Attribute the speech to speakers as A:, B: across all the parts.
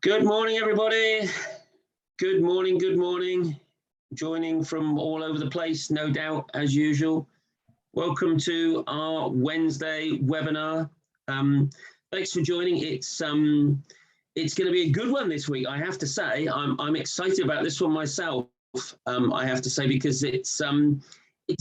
A: Good morning, everybody. Good morning, good morning. Joining from all over the place, no doubt, as usual. Welcome to our Wednesday webinar. Thanks for joining. It's going to be a good one this week, I have to say. I'm excited about this one myself, I have to say, because it's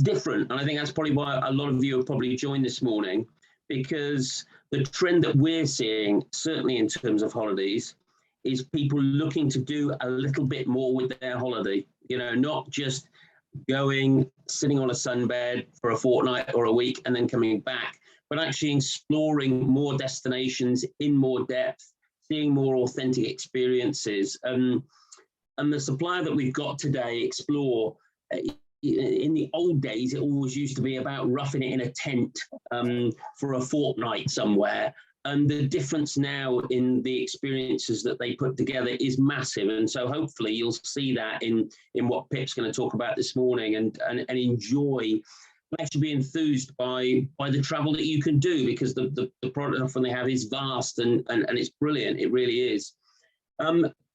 A: different. And I think that's probably why a lot of you have probably joined this morning, because the trend that we're seeing, certainly in terms of holidays, is people looking to do a little bit more with their holiday, not just going, sitting on a sunbed for a fortnight or a week and then coming back, but actually exploring more destinations in more depth, seeing more authentic experiences. And the supplier that we've got today, Explore, in the old days, it always used to be about roughing it in a tent for a fortnight somewhere. And the difference now in the experiences that they put together is massive. And so hopefully you'll see that in what Pip's going to talk about this morning and enjoy, actually be enthused by the travel that you can do, because the product often they have is vast and it's brilliant. It really is.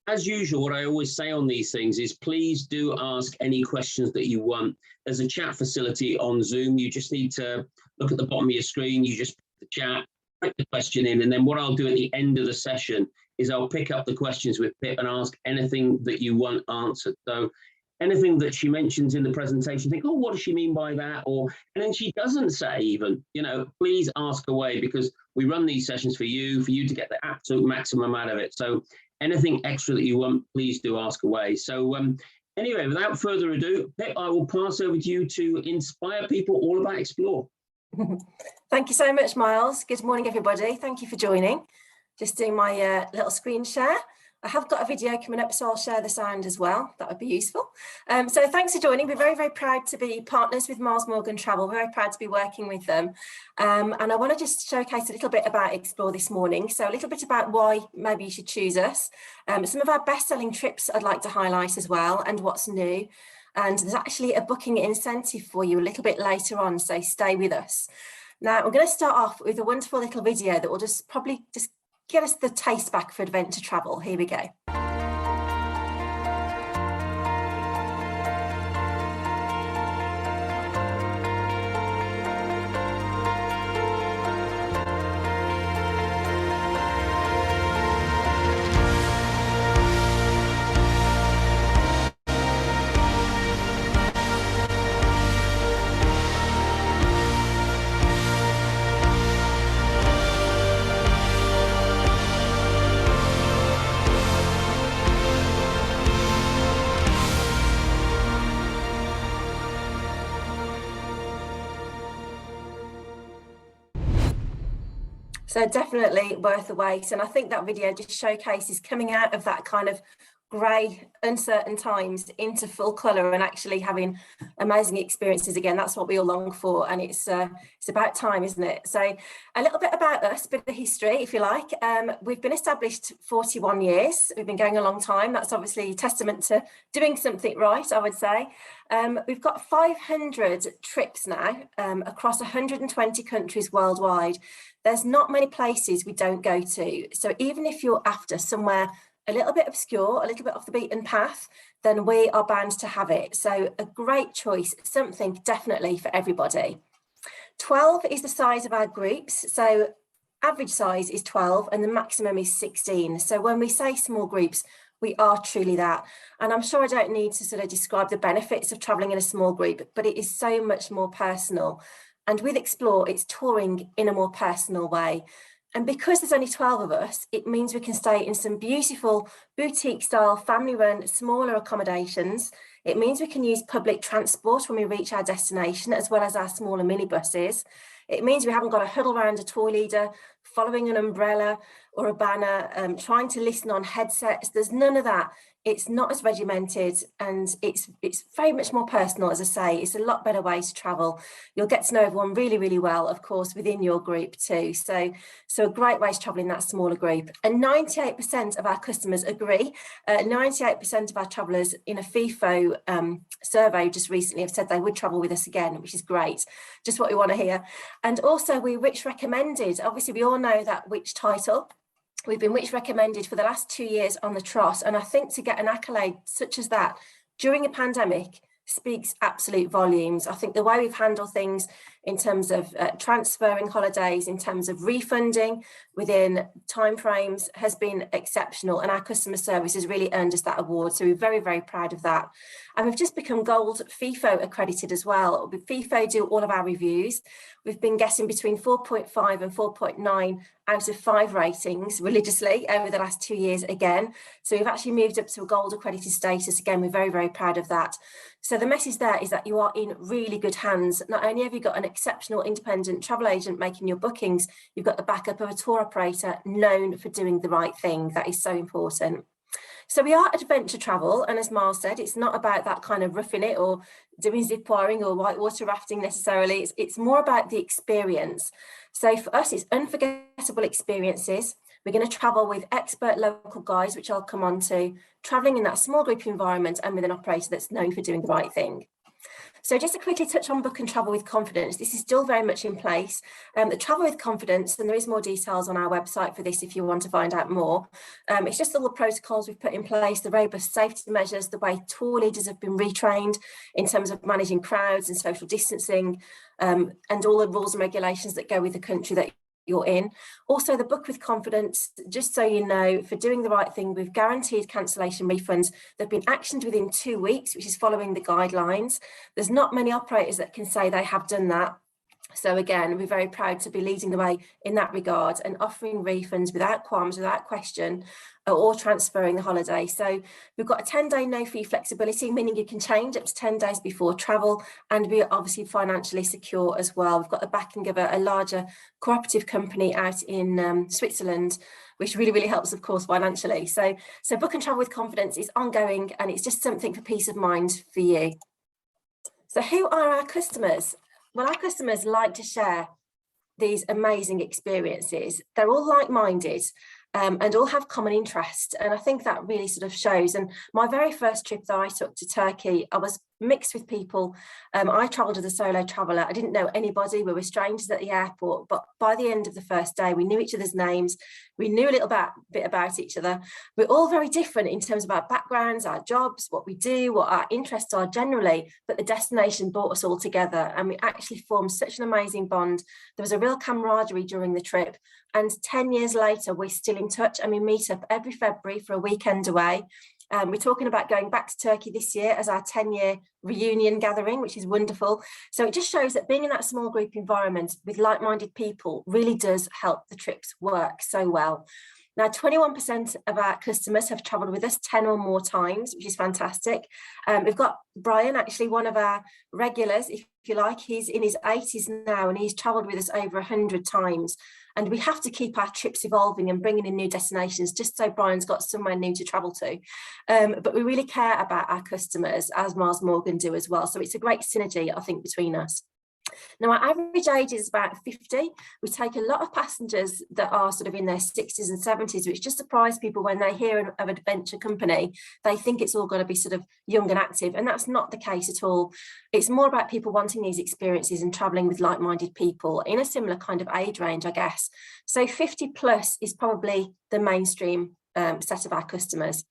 A: As usual, what I always say on these things is please do ask any questions that you want. There's a chat facility on Zoom. You just need to look at the bottom of your screen. You just put the chat, put the question in, and then what I'll do at the end of the session is I'll pick up the questions with Pip and ask anything that you want answered. So anything that she mentions in the presentation, think, oh, what does she mean by that? And then she doesn't say even, please ask away, because we run these sessions for you to get the absolute maximum out of it. So anything extra that you want, please do ask away. So anyway, without further ado, Pip, I will pass over to you to inspire people all about Explore.
B: Thank you so much, Miles. Good morning, everybody. Thank you for joining. Just doing my little screen share. I have got a video coming up, so I'll share the sound as well. That would be useful. So thanks for joining. We're very, very proud to be partners with Miles Morgan Travel. Very proud to be working with them. And I want to just showcase a little bit about Explore this morning. So a little bit about why maybe you should choose us. Some of our best-selling trips I'd like to highlight as well, and what's new. And there's actually a booking incentive for you a little bit later on, so stay with us. Now, we're going to start off with a wonderful little video that will probably get us the taste back for adventure travel. Here we go. So definitely worth the wait. And I think that video just showcases coming out of that kind of grey, uncertain times into full colour and actually having amazing experiences again. That's what we all long for. And it's about time, isn't it? So a little bit about us, a bit of history, if you like. We've been established 41 years. We've been going a long time. That's obviously a testament to doing something right, I would say. We've got 500 trips now across 120 countries worldwide. There's not many places we don't go to. So even if you're after somewhere a little bit obscure, a little bit off the beaten path, then we are bound to have it. So a great choice, something definitely for everybody. 12 is the size of our groups. So average size is 12 and the maximum is 16. So when we say small groups, we are truly that. And I'm sure I don't need to sort of describe the benefits of traveling in a small group, but it is so much more personal. And with Explore, it's touring in a more personal way. And because there's only 12 of us, it means we can stay in some beautiful boutique style, family run, smaller accommodations. It means we can use public transport when we reach our destination, as well as our smaller minibuses. It means we haven't got to huddle around a tour leader, following an umbrella or a banner, trying to listen on headsets. There's none of that. It's not as regimented, and it's very much more personal. As I say, it's a lot better way to travel. You'll get to know everyone really, really well, of course, within your group too. So a great way to travel in that smaller group. And 98% of our customers agree. 98% of our travellers in a FIFO survey just recently have said they would travel with us again, which is great. Just what we want to hear. And also, we Which recommended. Obviously, we all know that Which title. We've been Which recommended for the last 2 years on the trot. And I think to get an accolade such as that during a pandemic speaks absolute volumes. I think the way we've handled things in terms of transferring holidays, in terms of refunding within timeframes has been exceptional, and our customer service has really earned us that award. So we're very, very proud of that. And we've just become gold FIFO accredited as well. FIFO do all of our reviews. We've been getting between 4.5 and 4.9 out of 5 ratings religiously over the last 2 years again. So we've actually moved up to a gold accredited status. Again, we're very, very proud of that. So the message there is that you are in really good hands. Not only have you got an exceptional independent travel agent making your bookings, you've got the backup of a tour operator known for doing the right thing. That is so important. So we are adventure travel, and as Miles said, it's not about that kind of roughing it or doing zip wiring or whitewater rafting necessarily. It's more about the experience. So for us, it's unforgettable experiences. We're going to travel with expert local guides, which I'll come on to, traveling in that small group environment and with an operator that's known for doing the right thing. So just to quickly touch on Book and Travel with Confidence, this is still very much in place. The Travel with Confidence, and there is more details on our website for this if you want to find out more. It's just all the protocols we've put in place, the robust safety measures, the way tour leaders have been retrained in terms of managing crowds and social distancing, and all the rules and regulations that go with the country that you're in. Also, the Book with Confidence, just so you know, for doing the right thing, we've guaranteed cancellation refunds. They've been actioned within 2 weeks, which is following the guidelines. There's not many operators that can say they have done that. So again, we're very proud to be leading the way in that regard and offering refunds without qualms, without question, or transferring the holiday. So we've got a 10-day no-fee flexibility, meaning you can change up to 10 days before travel, and we are obviously financially secure as well. We've got the backing of a larger cooperative company out in Switzerland, which really, really helps, of course, financially. So Book and Travel with Confidence is ongoing, and it's just something for peace of mind for you. So who are our customers? Well, our customers like to share these amazing experiences. They're all like-minded and all have common interest. And I think that really sort of shows. And my very first trip that I took to Turkey, I was mixed with people. I travelled as a solo traveller. I didn't know anybody. We were strangers at the airport. But by the end of the first day, we knew each other's names. We knew a little bit about each other. We're all very different in terms of our backgrounds, our jobs, what we do, what our interests are generally. But the destination brought us all together, and we actually formed such an amazing bond. There was a real camaraderie during the trip. And 10 years later, we're still in touch, and we meet up every February for a weekend away. We're talking about going back to Turkey this year as our 10-year reunion gathering, which is wonderful. So it just shows that being in that small group environment with like-minded people really does help the trips work so well. Now, 21% of our customers have travelled with us 10 or more times, which is fantastic. We've got Brian, actually one of our regulars, if you like. He's in his 80s now, and he's travelled with us over 100 times. And we have to keep our trips evolving and bringing in new destinations, just so Brian's got somewhere new to travel to. But we really care about our customers, as Mars Morgan do as well. So it's a great synergy, I think, between us. Now, our average age is about 50. We take a lot of passengers that are sort of in their 60s and 70s, which just surprise people when they hear of an adventure company. They think it's all going to be sort of young and active, and that's not the case at all. It's more about people wanting these experiences and travelling with like-minded people in a similar kind of age range, I guess. So 50 plus is probably the mainstream set of our customers.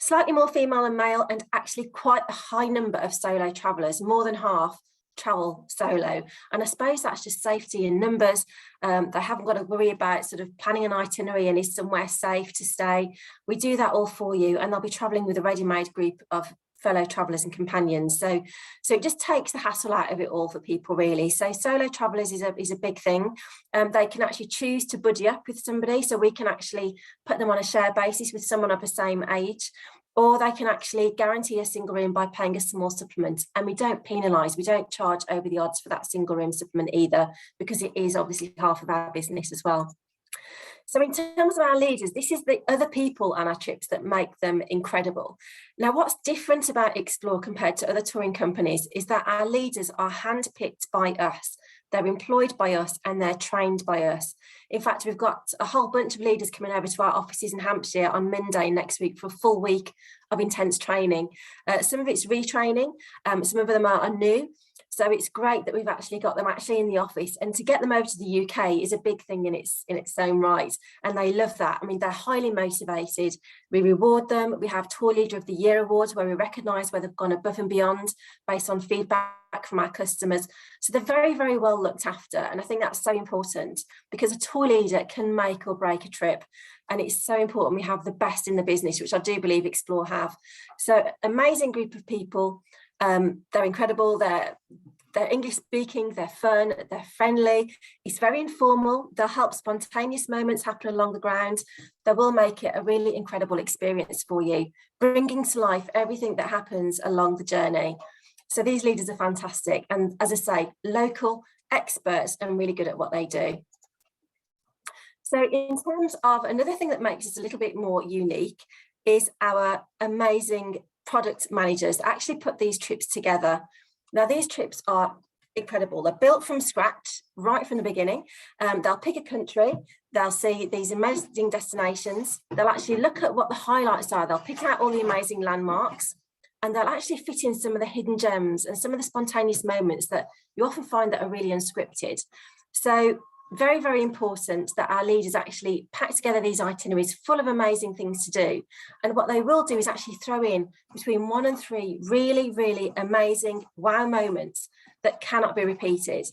B: Slightly more female and male, and actually quite a high number of solo travellers, more than half travel solo. And I suppose that's just safety in numbers. They haven't got to worry about sort of planning an itinerary and is somewhere safe to stay. We do that all for you, and they'll be travelling with a ready-made group of fellow travellers and companions. So it just takes the hassle out of it all for people, really. So solo travellers is a big thing. They can actually choose to buddy up with somebody, so we can actually put them on a share basis with someone of the same age. Or they can actually guarantee a single room by paying a small supplement. And we don't penalise, we don't charge over the odds for that single room supplement either, because it is obviously half of our business as well. So in terms of our leaders, this is the other people on our trips that make them incredible. Now, what's different about Explore compared to other touring companies is that our leaders are handpicked by us. They're employed by us and they're trained by us. In fact, we've got a whole bunch of leaders coming over to our offices in Hampshire on Monday next week for a full week of intense training. Some of it's retraining, some of them are new. So it's great that we've actually got them in the office, and to get them over to the UK is a big thing in its own right. And they love that. I mean, they're highly motivated. We reward them. We have Tour Leader of the Year awards where we recognise where they've gone above and beyond based on feedback from our customers. So they're very, very well looked after. And I think that's so important, because a tour leader can make or break a trip. And it's so important we have the best in the business, which I do believe Explore have. So amazing group of people. They're incredible. They're English speaking, they're fun, they're friendly. It's very informal. They'll help spontaneous moments happen along the ground. They will make it a really incredible experience for you, bringing to life everything that happens along the journey. So these leaders are fantastic. And as I say, local experts and really good at what they do. So in terms of another thing that makes us a little bit more unique is our amazing product managers that actually put these trips together. Now, these trips are incredible. They're built from scratch right from the beginning. They'll pick a country, they'll see these amazing destinations, they'll actually look at what the highlights are, they'll pick out all the amazing landmarks, and they'll actually fit in some of the hidden gems and some of the spontaneous moments that you often find that are really unscripted. So very, very important that our leaders actually pack together these itineraries full of amazing things to do. And what they will do is actually throw in between 1 and 3 really, really amazing wow moments that cannot be repeated.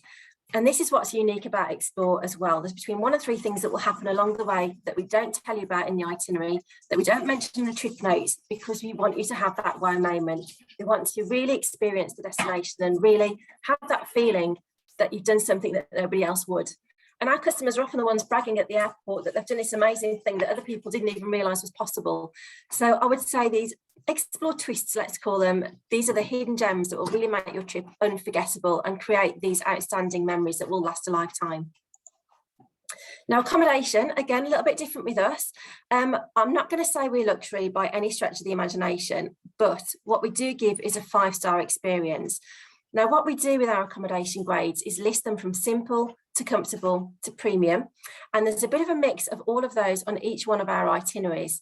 B: And this is what's unique about Explore as well. There's between 1 and 3 things that will happen along the way that we don't tell you about in the itinerary, that we don't mention in the trip notes, because we want you to have that wow moment. We want to really experience the destination and really have that feeling that you've done something that nobody else would. And our customers are often the ones bragging at the airport that they've done this amazing thing that other people didn't even realise was possible. So I would say these Explore twists, let's call them, these are the hidden gems that will really make your trip unforgettable and create these outstanding memories that will last a lifetime. Now, accommodation, again, a little bit different with us. I'm not going to say we're luxury by any stretch of the imagination, but what we do give is a 5-star experience. Now, what we do with our accommodation grades is list them from simple to comfortable to premium. And there's a bit of a mix of all of those on each one of our itineraries.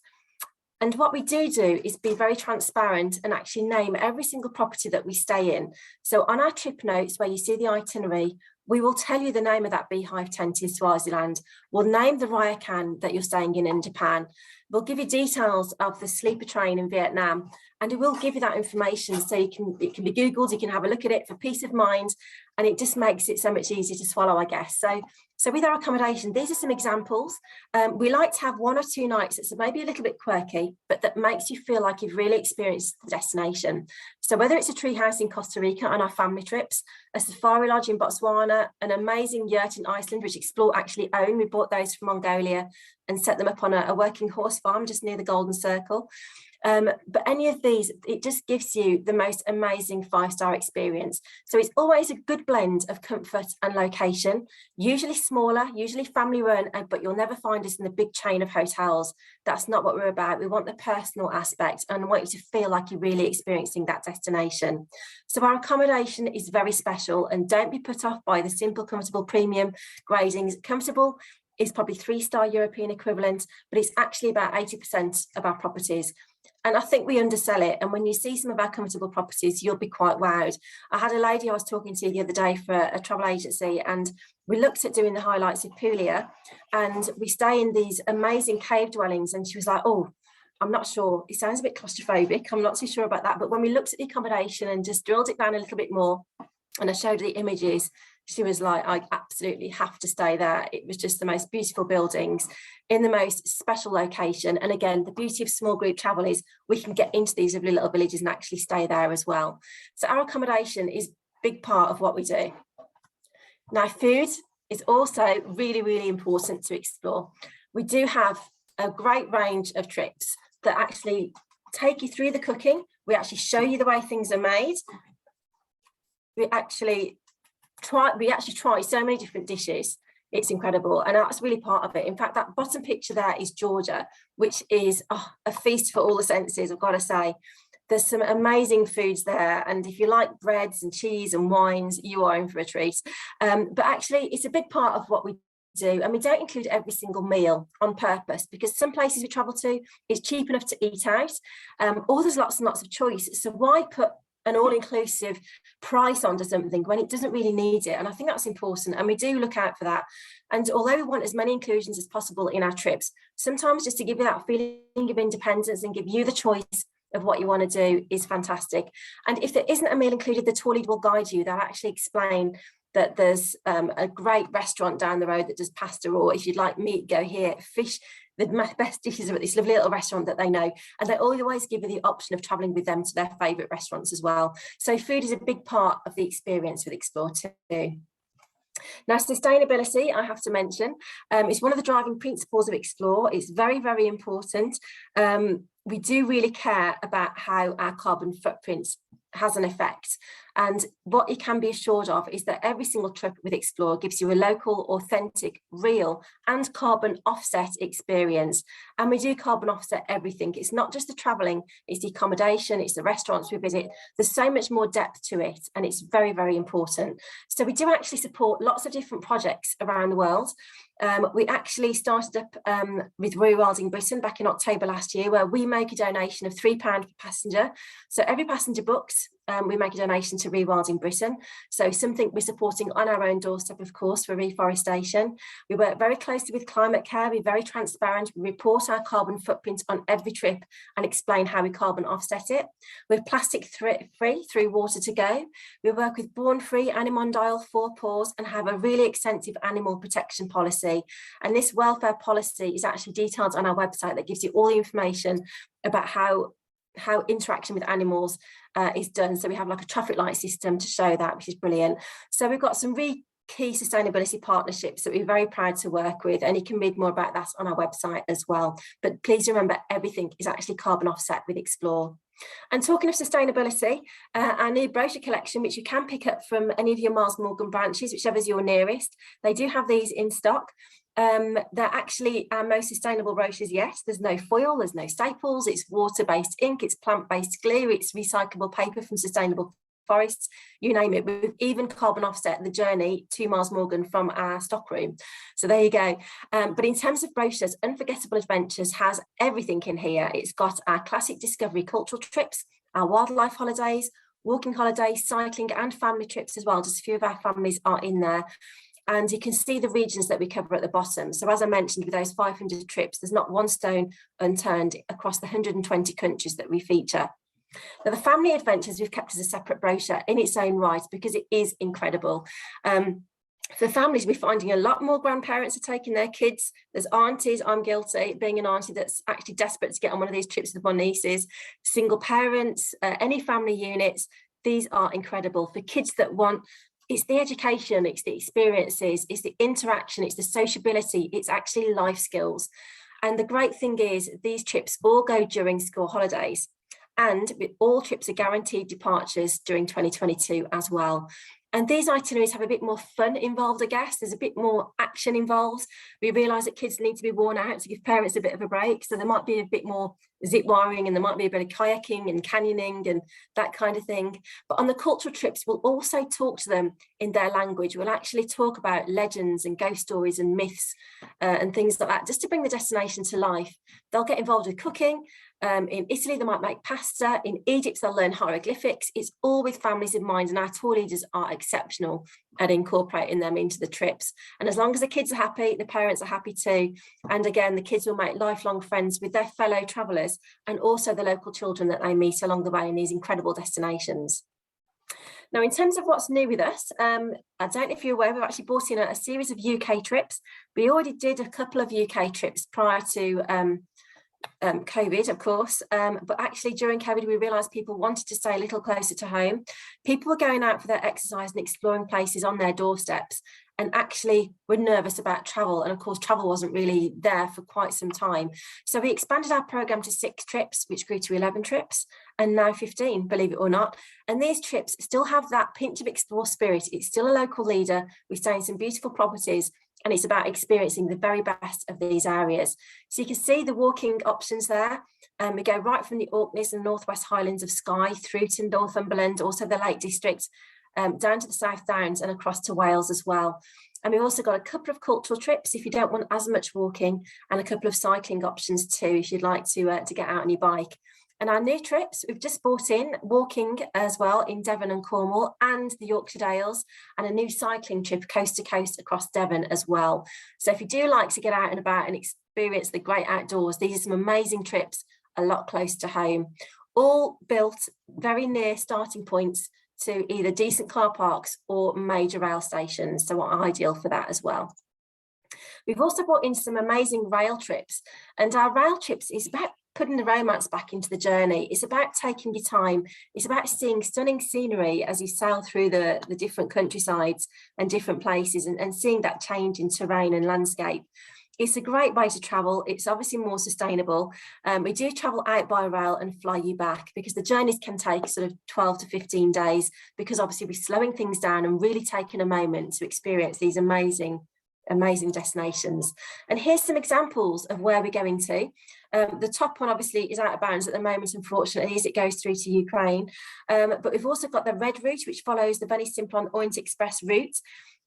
B: And what we do is be very transparent and actually name every single property that we stay in. So on our trip notes, where you see the itinerary, we will tell you the name of that beehive tent in Swaziland. We'll name the ryokan that you're staying in Japan. We'll give you details of the sleeper train in Vietnam, and it will give you that information so it can be Googled, you can have a look at it for peace of mind, and it just makes it so much easier to swallow, I guess. So with our accommodation, these are some examples. We like to have 1 or 2 nights that's maybe a little bit quirky, but that makes you feel like you've really experienced the destination. So whether it's a treehouse in Costa Rica on our family trips, a safari lodge in Botswana, an amazing yurt in Iceland, which Explore actually own. We bought those from Mongolia and set them up on a working horse farm just near the Golden Circle. But any of these, it just gives you the most amazing 5-star experience. So it's always a good blend of comfort and location, usually smaller, usually family run, but you'll never find us in the big chain of hotels. That's not what we're about. We want the personal aspect and want you to feel like you're really experiencing that destination. So our accommodation is very special, and don't be put off by the simple, comfortable, premium gradings. Comfortable is probably 3-star European equivalent, but it's actually about 80% of our properties. And I think we undersell it. And when you see some of our comfortable properties, you'll be quite wowed. I had a lady I was talking to the other day for a travel agency, and we looked at doing the highlights of Puglia, and we stay in these amazing cave dwellings. And she was like, oh, I'm not sure. It sounds a bit claustrophobic. I'm not too sure about that. But when we looked at the accommodation and just drilled it down a little bit more, and I showed her the images, she was like, I absolutely have to stay there. It was just the most beautiful buildings in the most special location. And again, the beauty of small group travel is we can get into these lovely little villages and actually stay there as well. So our accommodation is a big part of what we do. Now, food is also really, really important to Explore. We do have a great range of trips that actually take you through the cooking. We actually show you the way things are made. We actually try so many different dishes. It's incredible, and that's really part of it. In fact, that bottom picture there is Georgia, which is a feast for all the senses, I've got to say. There's some amazing foods there, and if you like breads and cheese and wines, you are in for a treat. But actually, it's a big part of what we do, and we don't include every single meal on purpose, because some places we travel to, it's cheap enough to eat out, or there's lots and lots of choice. So why put an all-inclusive price onto something when it doesn't really need it? And I think that's important, and we do look out for that. And although we want as many inclusions as possible in our trips, sometimes just to give you that feeling of independence and give you the choice of what you want to do is fantastic. And if there isn't a meal included, the tour lead will guide you. They'll actually explain that there's a great restaurant down the road that does pasta, or if you'd like meat, go here. Fish, the best dishes are at this lovely little restaurant that they know, and they always give you the option of traveling with them to their favorite restaurants as well. So food is a big part of the experience with Explore too. Now, sustainability, I have to mention, is one of the driving principles of Explore. It's very, very important. We do really care about how our carbon footprint has an effect. And what you can be assured of is that every single trip with Explore gives you a local, authentic, real and carbon offset experience. And we do carbon offset everything. It's not just the travelling, it's the accommodation, it's the restaurants we visit. There's so much more depth to it, and it's very, very important. So we do actually support lots of different projects around the world. We actually started up with Rewilding Britain back in October last year, where we make a donation of £3 per passenger. So every passenger books, we make a donation to Rewilding Britain. So something we're supporting on our own doorstep, of course, for reforestation. We work very closely with Climate Care. We're very transparent. We report our carbon footprint on every trip and explain how we carbon offset it. We're plastic free through Water to Go. We work with Born Free, Animondial, Four Paws, and have a really extensive animal protection policy. And this welfare policy is actually detailed on our website that gives you all the information about how interaction with animals is done. So we have like a traffic light system to show that, which is brilliant. So we've got some really key sustainability partnerships that we're very proud to work with, and you can read more about that on our website as well. But please remember, everything is actually carbon offset with Explore. And talking of sustainability, our new brochure collection, which you can pick up from any of your Miles Morgan branches, whichever's your nearest, they do have these in stock. They're actually our most sustainable brochures yet. There's no foil, there's no staples, it's water-based ink, it's plant-based glue, it's recyclable paper from sustainable forests, you name it. We've even carbon offset the journey to Miles Morgan from our stockroom. So there you go. But in terms of brochures, Unforgettable Adventures has everything in here. It's got our classic discovery cultural trips, our wildlife holidays, walking holidays, cycling and family trips as well. Just a few of our families are in there. And you can see the regions that we cover at the bottom. So as I mentioned, with those 500 trips, there's not one stone unturned across the 120 countries that we feature. Now, the family adventures we've kept as a separate brochure in its own right, because it is incredible. For families, we're finding a lot more grandparents are taking their kids. There's aunties, I'm guilty, being an auntie that's actually desperate to get on one of these trips with my nieces, single parents, any family units. These are incredible for kids that want. It's the education, it's the experiences, it's the interaction, it's the sociability, it's actually life skills. And the great thing is these trips all go during school holidays, and all trips are guaranteed departures during 2022 as well. And these itineraries have a bit more fun involved, I guess. There's a bit more action involved. We realise that kids need to be worn out to give parents a bit of a break. So there might be a bit more zip wiring, and there might be a bit of kayaking and canyoning and that kind of thing. But on the cultural trips, we'll also talk to them in their language. We'll actually talk about legends and ghost stories and myths and things like that, just to bring the destination to life. They'll get involved with cooking. In Italy, they might make pasta. In Egypt, they'll learn hieroglyphics. It's all with families in mind, and our tour leaders are exceptional at incorporating them into the trips. And as long as the kids are happy, the parents are happy too. And again, the kids will make lifelong friends with their fellow travellers and also the local children that they meet along the way in these incredible destinations. Now, in terms of what's new with us, I don't know if you're aware, we've actually brought in a series of UK trips. We already did a couple of UK trips prior to COVID, of course, but actually during COVID we realised people wanted to stay a little closer to home. People were going out for their exercise and exploring places on their doorsteps, and actually were nervous about travel, and of course travel wasn't really there for quite some time. So we expanded our programme to 6 trips, which grew to 11 trips, and now 15, believe it or not. And these trips still have that pinch of Explore spirit. It's still a local leader. We stay in some beautiful properties, and it's about experiencing the very best of these areas. So you can see the walking options there. We go right from the Orkneys and Northwest Highlands of Skye through to Northumberland, also the Lake District, down to the South Downs and across to Wales as well. And we've also got a couple of cultural trips if you don't want as much walking, and a couple of cycling options too if you'd like to get out on your bike. And our new trips, we've just brought in walking as well in Devon and Cornwall and the Yorkshire Dales, and a new cycling trip coast to coast across Devon as well. So if you do like to get out and about and experience the great outdoors, these are some amazing trips a lot closer to home, all built very near starting points to either decent car parks or major rail stations, so are ideal for that as well. We've also brought in some amazing rail trips, and our rail trips is about putting the romance back into the journey. It's about taking your time. It's about seeing stunning scenery as you sail through the different countrysides and different places, and seeing that change in terrain and landscape. It's a great way to travel. It's obviously more sustainable. We do travel out by rail and fly you back, because the journeys can take sort of 12 to 15 days, because obviously we're slowing things down and really taking a moment to experience these amazing destinations. And here's some examples of where we're going to. The top one obviously is out of bounds at the moment, unfortunately, as it goes through to Ukraine. But we've also got the red route, which follows the Venice-Simplon-Orient Express route.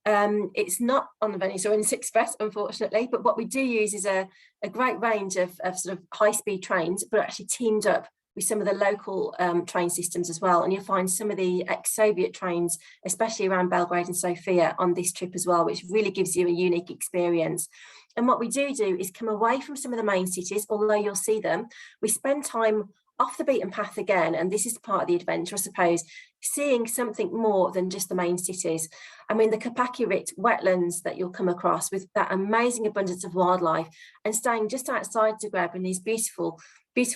B: It's not on the Venice-Orient Express, unfortunately, but what we do use is a great range of sort of high-speed trains, but actually teamed up with some of the local train systems as well. And you'll find some of the ex-Soviet trains, especially around Belgrade and Sofia, on this trip as well, which really gives you a unique experience. And what we do is come away from some of the main cities, although you'll see them. We spend time off the beaten path again, and this is part of the adventure, I suppose, seeing something more than just the main cities. I mean, the Kapaki-Rit wetlands that you'll come across with that amazing abundance of wildlife, and staying just outside Zagreb in these beautiful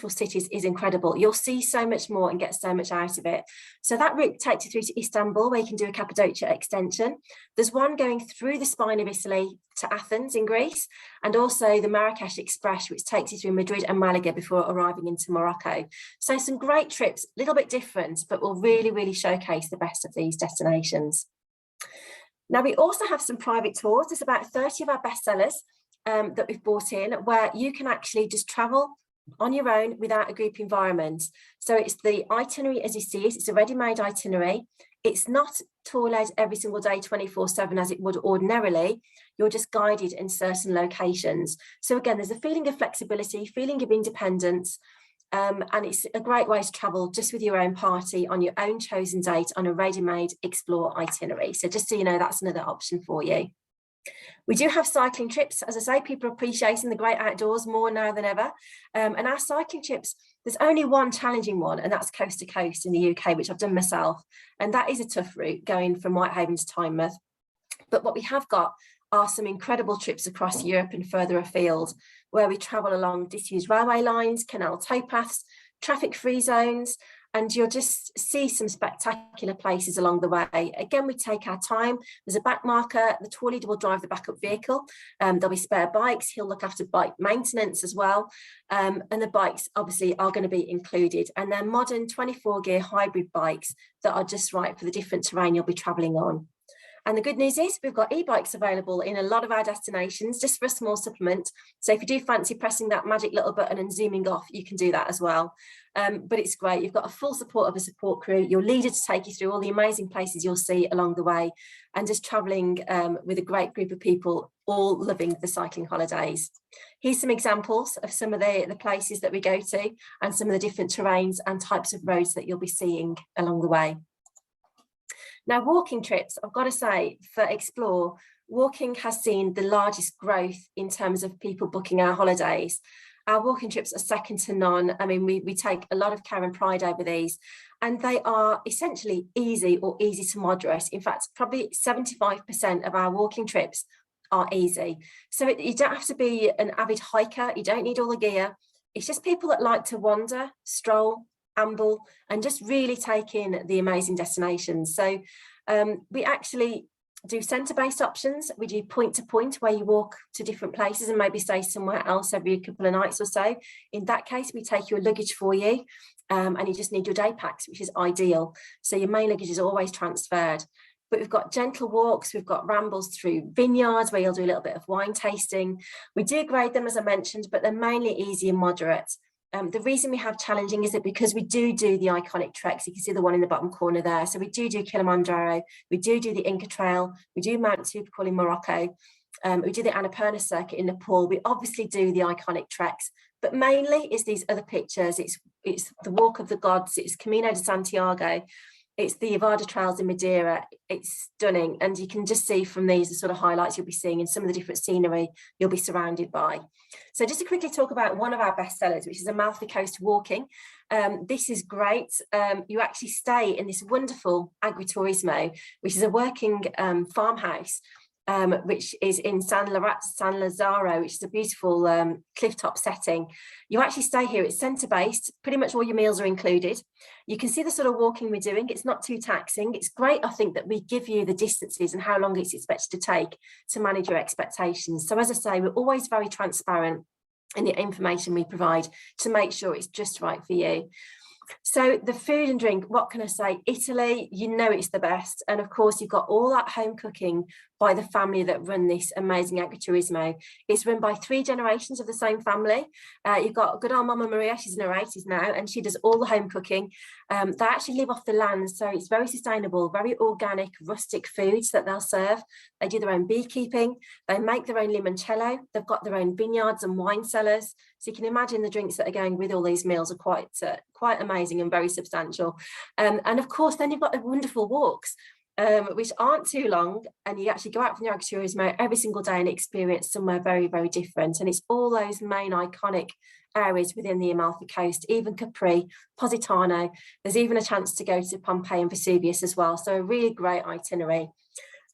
B: cities is incredible. You'll see so much more and get so much out of it. So that route takes you through to Istanbul, where you can do a Cappadocia extension. There's one going through the spine of Italy to Athens in Greece, and also the Marrakesh Express, which takes you through Madrid and Malaga before arriving into Morocco. So some great trips, a little bit different, but will really, really showcase the best of these destinations. Now, we also have some private tours. There's about 30 of our bestsellers that we've brought in, where you can actually just travel on your own without a group environment. So it's the itinerary as you see it. It's a ready-made itinerary. It's not tour-led every single day 24/7 as it would ordinarily. You're just guided in certain locations. So again, there's a feeling of flexibility, feeling of independence, and it's a great way to travel just with your own party on your own chosen date on a ready-made explore itinerary. So just so you know, that's another option for you. We do have cycling trips. As I say, people are appreciating the great outdoors more now than ever. And our cycling trips, there's only one challenging one, and that's coast to coast in the UK, which I've done myself. And that is a tough route going from Whitehaven to Tynemouth. But what we have got are some incredible trips across Europe and further afield, where we travel along disused railway lines, canal towpaths, traffic-free zones, and you'll just see some spectacular places along the way. Again, we take our time. There's a back marker. The tour leader will drive the backup vehicle. There'll be spare bikes. He'll look after bike maintenance as well. And the bikes obviously are going to be included. And they're modern 24-gear hybrid bikes that are just right for the different terrain you'll be traveling on. And the good news is we've got e-bikes available in a lot of our destinations, just for a small supplement. So if you do fancy pressing that magic little button and zooming off, you can do that as well. But it's great. You've got a full support of a support crew, your leader to take you through all the amazing places you'll see along the way, and just traveling with a great group of people, all loving the cycling holidays. Here's some examples of some of the places that we go to and some of the different terrains and types of roads that you'll be seeing along the way. Now, walking trips, I've got to say, for Explore, walking has seen the largest growth in terms of people booking our holidays. Our walking trips are second to none. I mean, we take a lot of care and pride over these, and they are essentially easy or easy to moderate. In fact, probably 75% of our walking trips are easy. So you don't have to be an avid hiker. You don't need all the gear. It's just people that like to wander, stroll, amble, and just really take in the amazing destinations. So we actually do centre-based options. We do point-to-point, where you walk to different places and maybe stay somewhere else every couple of nights or so. In that case, we take your luggage for you, and you just need your day packs, which is ideal. So your main luggage is always transferred. But we've got gentle walks, we've got rambles through vineyards where you'll do a little bit of wine tasting. We do grade them, as I mentioned, but they're mainly easy and moderate. The reason we have challenging is that because we do the iconic treks. You can see the one in the bottom corner there. So we do Kilimanjaro, we do the Inca Trail, we do Mount Toubkal in Morocco, we do the Annapurna circuit in Nepal. We obviously do the iconic treks, but mainly it's these other pictures. It's the Walk of the Gods, it's Camino de Santiago, it's the Ivada Trails in Madeira. It's stunning. And you can just see from these the sort of highlights you'll be seeing in some of the different scenery you'll be surrounded by. So just to quickly talk about one of our bestsellers, which is Amalfi Coast Walking. This is great. You actually stay in this wonderful agriturismo, which is a working farmhouse, which is in San Lazaro, which is a beautiful clifftop setting. You actually stay here. It's centre-based. Pretty much all your meals are included. You can see the sort of walking we're doing. It's not too taxing. It's great, I think, that we give you the distances and how long it's expected to take to manage your expectations. So as I say, we're always very transparent in the information we provide to make sure it's just right for you. So the food and drink, what can I say? Italy, you know it's the best. And of course, you've got all that home cooking by the family that run this amazing agriturismo. It's run by 3 generations of the same family. You've got good old Mama Maria, she's in her 80s now, and she does all the home cooking. They actually live off the land, so it's very sustainable, very organic, rustic foods that they'll serve. They do their own beekeeping, they make their own limoncello, they've got their own vineyards and wine cellars. So you can imagine the drinks that are going with all these meals are quite amazing and very substantial. And of course, then you've got the wonderful walks, which aren't too long, and you actually go out from the agriturismo every single day and experience somewhere very, very different. And it's all those main iconic areas within the Amalfi Coast, even Capri, Positano. There's even a chance to go to Pompeii and Vesuvius as well. So a really great itinerary.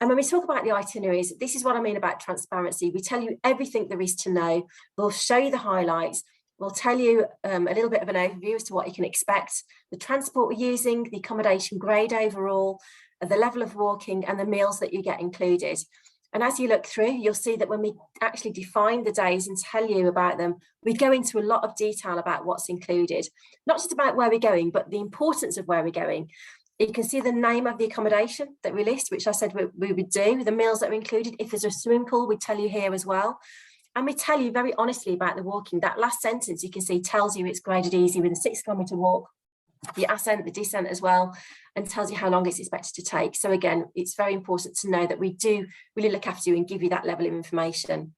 B: And when we talk about the itineraries, this is what I mean about transparency. We tell you everything there is to know. We'll show you the highlights. We'll tell you a little bit of an overview as to what you can expect, the transport we're using, the accommodation grade overall, the level of walking and the meals that you get included. And as you look through, you'll see that when we actually define the days and tell you about them, we go into a lot of detail about what's included, not just about where we're going, but the importance of where we're going. You can see the name of the accommodation that we list, which I said we would do, the meals that are included. If there's a swimming pool, we tell you here as well. And we tell you very honestly about the walking. That last sentence you can see tells you it's graded easy with a 6 kilometre walk, the ascent, the descent as well, and tells you how long it's expected to take. So again, it's very important to know that we do really look after you and give you that level of information.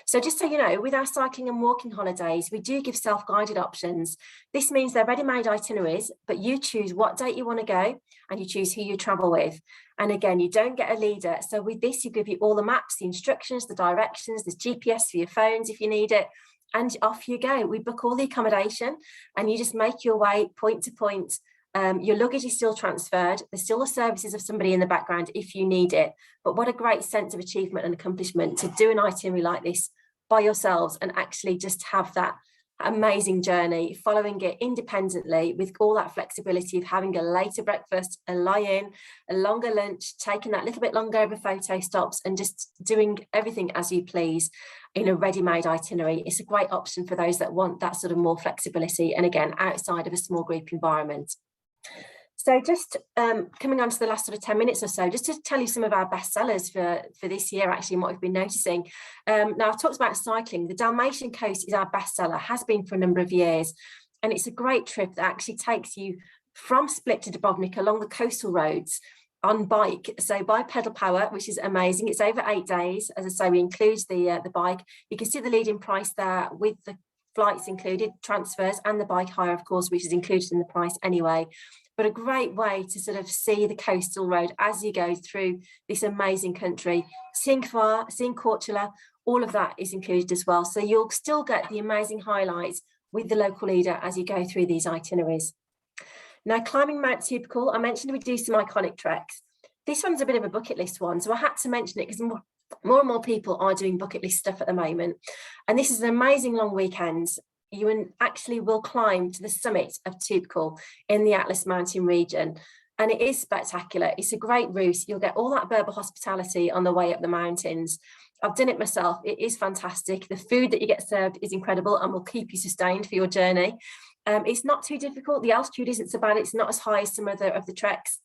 B: So just so you know, with our cycling and walking holidays, we do give self-guided options. This means they're ready-made itineraries, but you choose what date you want to go and you choose who you travel with. And again, you don't get a leader. So with this, you give you all the maps, the instructions, the directions, there's GPS for your phones if you need it, and off you go. We book all the accommodation and you just make your way point to point. Your luggage is still transferred. There's still the services of somebody in the background if you need it. But what a great sense of achievement and accomplishment to do an itinerary like this by yourselves and actually just have that amazing journey, following it independently with all that flexibility of having a later breakfast, a lie-in, a longer lunch, taking that little bit longer over photo stops and just doing everything as you please in a ready-made itinerary. It's a great option for those that want that sort of more flexibility and again, outside of a small group environment. So just coming on to the last sort of 10 minutes or so, just to tell you some of our bestsellers for this year, actually, and what we've been noticing. Now, I've talked about cycling. The Dalmatian Coast is our bestseller, has been for a number of years. And it's a great trip that actually takes you from Split to Dubrovnik along the coastal roads on bike. So by pedal power, which is amazing. It's over 8 days. As I say, we include the bike. You can see the leading price there with the flights included, transfers, and the bike hire, of course, which is included in the price anyway. But a great way to sort of see the coastal road as you go through this amazing country. Seeing Kvar, seeing Korčula, all of that is included as well. So you'll still get the amazing highlights with the local leader as you go through these itineraries. Now, climbing Mount Toubkal, I mentioned we do some iconic treks. This one's a bit of a bucket list one, so I had to mention it because more and more people are doing bucket list stuff at the moment. And this is an amazing long weekend. You actually will climb to the summit of Toubkal in the Atlas Mountain region. And it is spectacular. It's a great route. You'll get all that Berber hospitality on the way up the mountains. I've done it myself. It is fantastic. The food that you get served is incredible and will keep you sustained for your journey. It's not too difficult. The altitude isn't so bad. It's not as high as some other of the treks.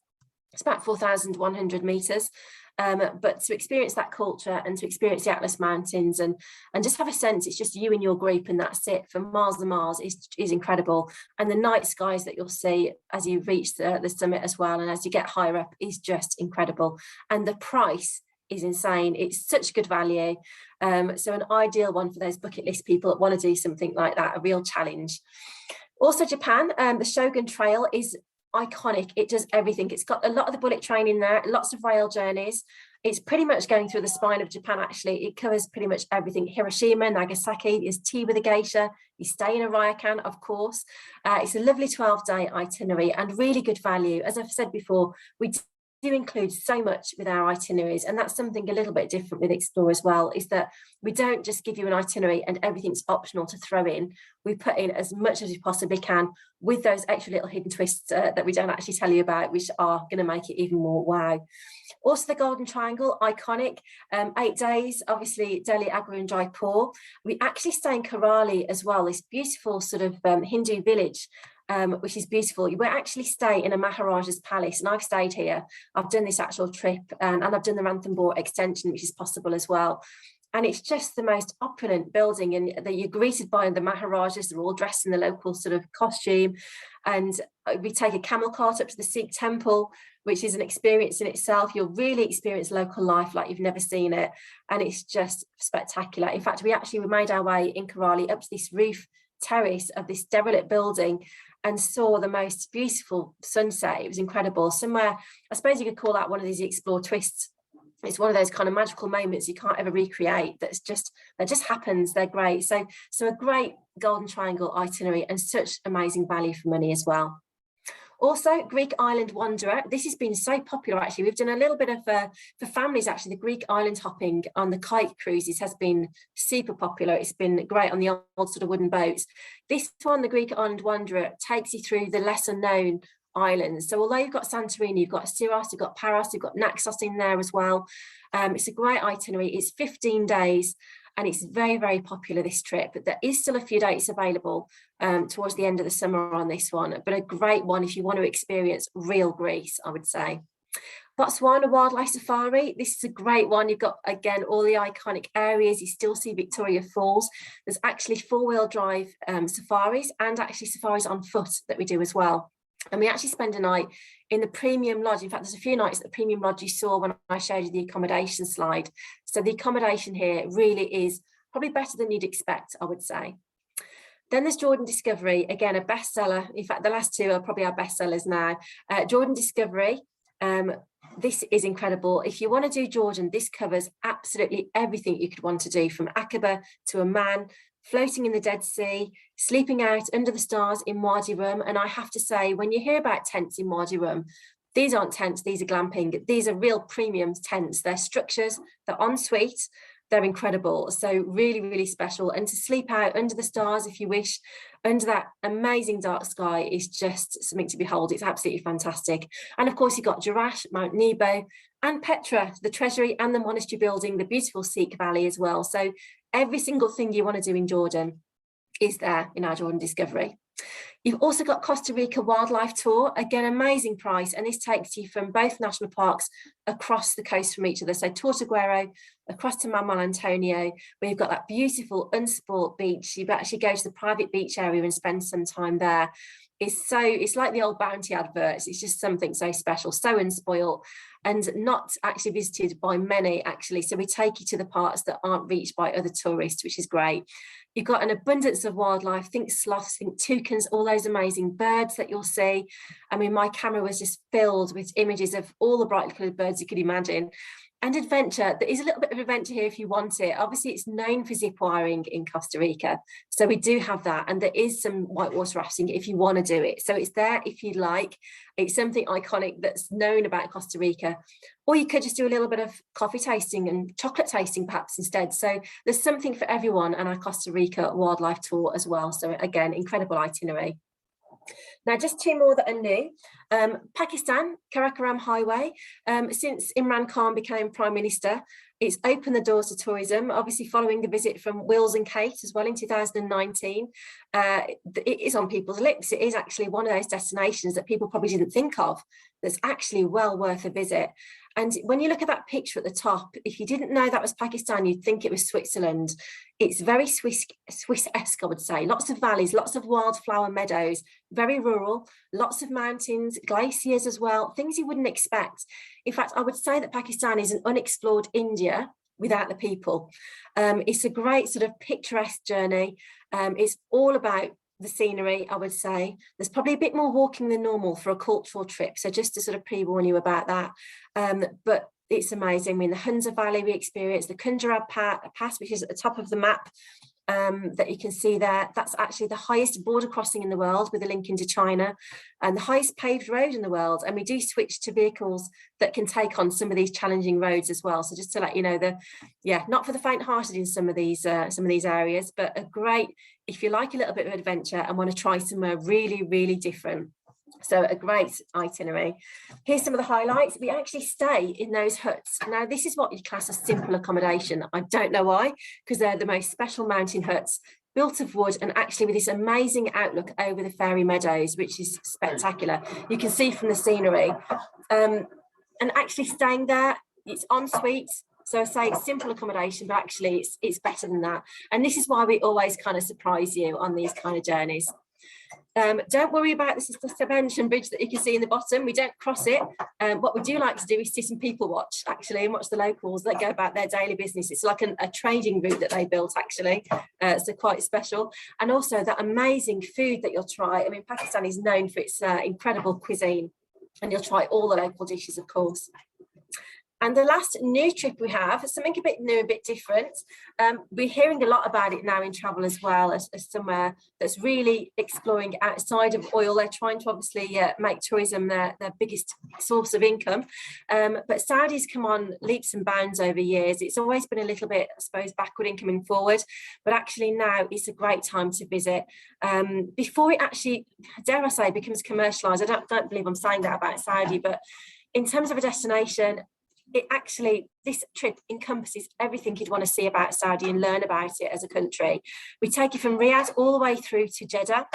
B: It's about 4,100 meters. But to experience that culture and to experience the Atlas Mountains and just have a sense it's just you and your group and that's it for miles and miles is incredible. And the night skies that you'll see as you reach the summit as well, and as you get higher up, is just incredible. And the price is insane. It's such good value. So an ideal one for those bucket list people that want to do something like that, a real challenge. Also Japan, the Shogun Trail is iconic. It does everything. It's got a lot of the bullet train in there, lots of rail journeys. It's pretty much going through the spine of Japan, actually. It covers pretty much everything. Hiroshima, Nagasaki, is tea with a geisha. You stay in a ryokan, of course. It's a lovely 12-day itinerary and really good value. As I've said before, we do include so much with our itineraries, and that's something a little bit different with Explore as well, is that we don't just give you an itinerary and everything's optional to throw in. We put in as much as we possibly can with those extra little hidden twists that we don't actually tell you about, which are going to make it even more wow. Also the Golden Triangle, iconic, 8 days, obviously Delhi, Agra and Jaipur. We actually stay in Karali as well, this beautiful sort of Hindu village, which is beautiful. You will actually stay in a Maharaja's palace, and I've stayed here. I've done this actual trip, and I've done the Ranthambore extension, which is possible as well. And it's just the most opulent building, and that you're greeted by the Maharajas. They're all dressed in the local sort of costume. And we take a camel cart up to the Sikh Temple, which is an experience in itself. You'll really experience local life like you've never seen it. And it's just spectacular. In fact, we made our way in Karali up to this roof terrace of this derelict building and saw the most beautiful sunset. It was incredible. Somewhere, I suppose you could call that one of these Explore twists. It's one of those kind of magical moments you can't ever recreate. That just happens. They're great. So a great Golden Triangle itinerary and such amazing value for money as well. Also, Greek Island Wanderer. This has been so popular, actually. We've done a little bit of, for families, actually, the Greek island hopping on the kite cruises has been super popular. It's been great on the old sort of wooden boats. This one, the Greek Island Wanderer, takes you through the lesser known islands. So although you've got Santorini, you've got Syros, you've got Paros, you've got Naxos in there as well. It's a great itinerary. It's 15 days. And it's very, very popular, this trip. But there is still a few dates available towards the end of the summer on this one, but a great one if you want to experience real Greece, I would say. Botswana Wildlife Safari. This is a great one. You've got, again, all the iconic areas. You still see Victoria Falls. There's actually four-wheel drive safaris and actually safaris on foot that we do as well. And we actually spend a night in the premium lodge. In fact, there's a few nights at the premium lodge you saw when I showed you the accommodation slide. So the accommodation here really is probably better than you'd expect, I would say. Then there's Jordan Discovery, again, a bestseller. In fact, the last two are probably our bestsellers now. Jordan Discovery, this is incredible. If you want to do Jordan, this covers absolutely everything you could want to do, from Aqaba to Amman, floating in the Dead Sea, sleeping out under the stars in Wadi Rum. And I have to say, when you hear about tents in Wadi Rum, these aren't tents, these are glamping. These are real premium tents. They're structures, they're en suite, they're incredible. So really, really special. And to sleep out under the stars, if you wish, under that amazing dark sky is just something to behold. It's absolutely fantastic. And of course, you've got Jerash, Mount Nebo, and Petra, the treasury and the monastery building, the beautiful Sikh Valley as well. So every single thing you want to do in Jordan is there in our Jordan Discovery. You've also got Costa Rica Wildlife Tour, again, amazing price. And this takes you from both national parks across the coast from each other. So Tortuguero, across to Manuel Antonio, where you've got that beautiful unspoilt beach. You actually go to the private beach area and spend some time there. It's like the old Bounty adverts. It's just something so special, so unspoilt, and not actually visited by many, actually. So we take you to the parts that aren't reached by other tourists, which is great. You've got an abundance of wildlife. Think sloths, think toucans, all those amazing birds that you'll see. I mean, my camera was just filled with images of all the brightly coloured birds you could imagine. And adventure, there is a little bit of adventure here if you want it. Obviously, it's known for zip wiring in Costa Rica. So we do have that. And there is some whitewater rafting if you want to do it. So it's there if you'd like. It's something iconic that's known about Costa Rica. Or you could just do a little bit of coffee tasting and chocolate tasting perhaps instead. So there's something for everyone on our Costa Rica wildlife tour as well. So again, incredible itinerary. Now, just two more that are new. Pakistan, Karakoram Highway. Since Imran Khan became Prime Minister, it's opened the doors to tourism, obviously following the visit from Wills and Kate as well in 2019. It is on people's lips. It is actually one of those destinations that people probably didn't think of that's actually well worth a visit. And when you look at that picture at the top, if you didn't know that was Pakistan, you'd think it was Switzerland. It's very Swiss-esque, I would say. Lots of valleys, lots of wildflower meadows, very rural, lots of mountains, glaciers as well, things you wouldn't expect. In fact, I would say that Pakistan is an unexplored India without the people. It's a great sort of picturesque journey. It's all about the scenery, I would say. There's probably a bit more walking than normal for a cultural trip, so just to sort of pre-warn you about that. But it's amazing. I mean, the Hunza Valley we experienced, the Kundera Pass, which is at the top of the map, that you can see there. That's actually the highest border crossing in the world with a link into China, and the highest paved road in the world. And we do switch to vehicles that can take on some of these challenging roads as well. So just to let you know, not for the faint-hearted in some of these areas, but a great, if you like a little bit of adventure and want to try somewhere really, really different. So a great itinerary. Here's some of the highlights. We actually stay in those huts. Now, this is what you class as simple accommodation. I don't know why, because they're the most special mountain huts built of wood and actually with this amazing outlook over the fairy meadows, which is spectacular. You can see from the scenery. And actually staying there, it's en suite. So I say it's simple accommodation, but actually it's better than that. And this is why we always kind of surprise you on these kind of journeys. Don't worry about this is the Subvention Bridge that you can see in the bottom. We don't cross it. What we do like to do is sit and people watch, actually, and watch the locals that go about their daily business. It's like a trading route that they built, actually. So quite special. And also that amazing food that you'll try. I mean, Pakistan is known for its incredible cuisine, and you'll try all the local dishes, of course. And the last new trip we have is something a bit new, a bit different. We're hearing a lot about it now in travel as well, as somewhere that's really exploring outside of oil. They're trying to obviously make tourism their biggest source of income. But Saudi's come on leaps and bounds over years. It's always been a little bit, I suppose, backward in coming forward. But actually now it's a great time to visit. Before it actually, dare I say, becomes commercialised. I don't believe I'm saying that about Saudi, but in terms of a destination, this trip encompasses everything you'd want to see about Saudi and learn about it as a country. We take you from Riyadh all the way through to Jeddah.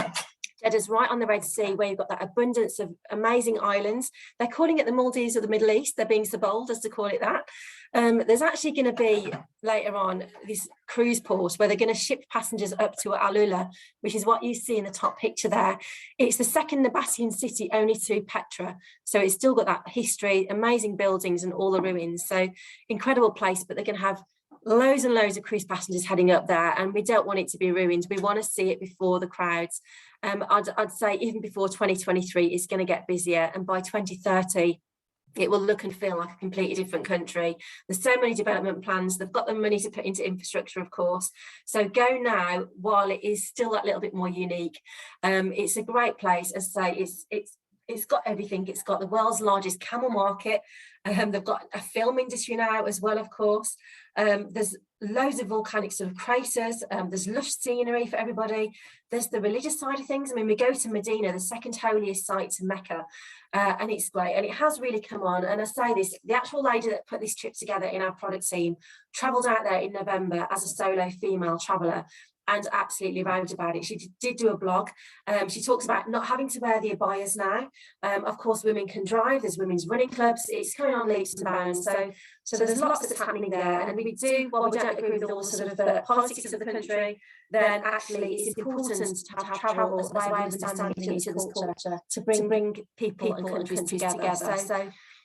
B: Jeddah's right on the Red Sea, where you've got that abundance of amazing islands. They're calling it the Maldives of the Middle East. They're being so bold as to call it that. There's actually going to be later on this cruise port where they're going to ship passengers up to Alula, which is what you see in the top picture there. It's the second Nabatean city only to Petra. So it's still got that history, amazing buildings and all the ruins. So incredible place, but they're going to have loads and loads of cruise passengers heading up there, and we don't want it to be ruined. We want to see it before the crowds. I'd say even before 2023, it's going to get busier, and by 2030, it will look and feel like a completely different country. There's so many development plans. They've got the money to put into infrastructure, of course. So go now while it is still that little bit more unique. It's a great place. As I say, it's got everything. It's got the world's largest camel market. They've got a film industry now as well, of course. There's loads of volcanic sort of craters. There's lush scenery for everybody. There's the religious side of things. I mean, we go to Medina, the second holiest site to Mecca, and it's great. And it has really come on. And I say this, the actual lady that put this trip together in our product team travelled out there in November as a solo female traveller, and absolutely raved about it. She did do a blog. She talks about not having to wear the abayas now. Of course, women can drive. There's women's running clubs. It's going on leaps and bounds. So there's lots that's happening there. And we do, while we don't agree with all the sort of politics of the country, then actually it's important to have travel as a way of understanding each other's culture, to bring people and countries together.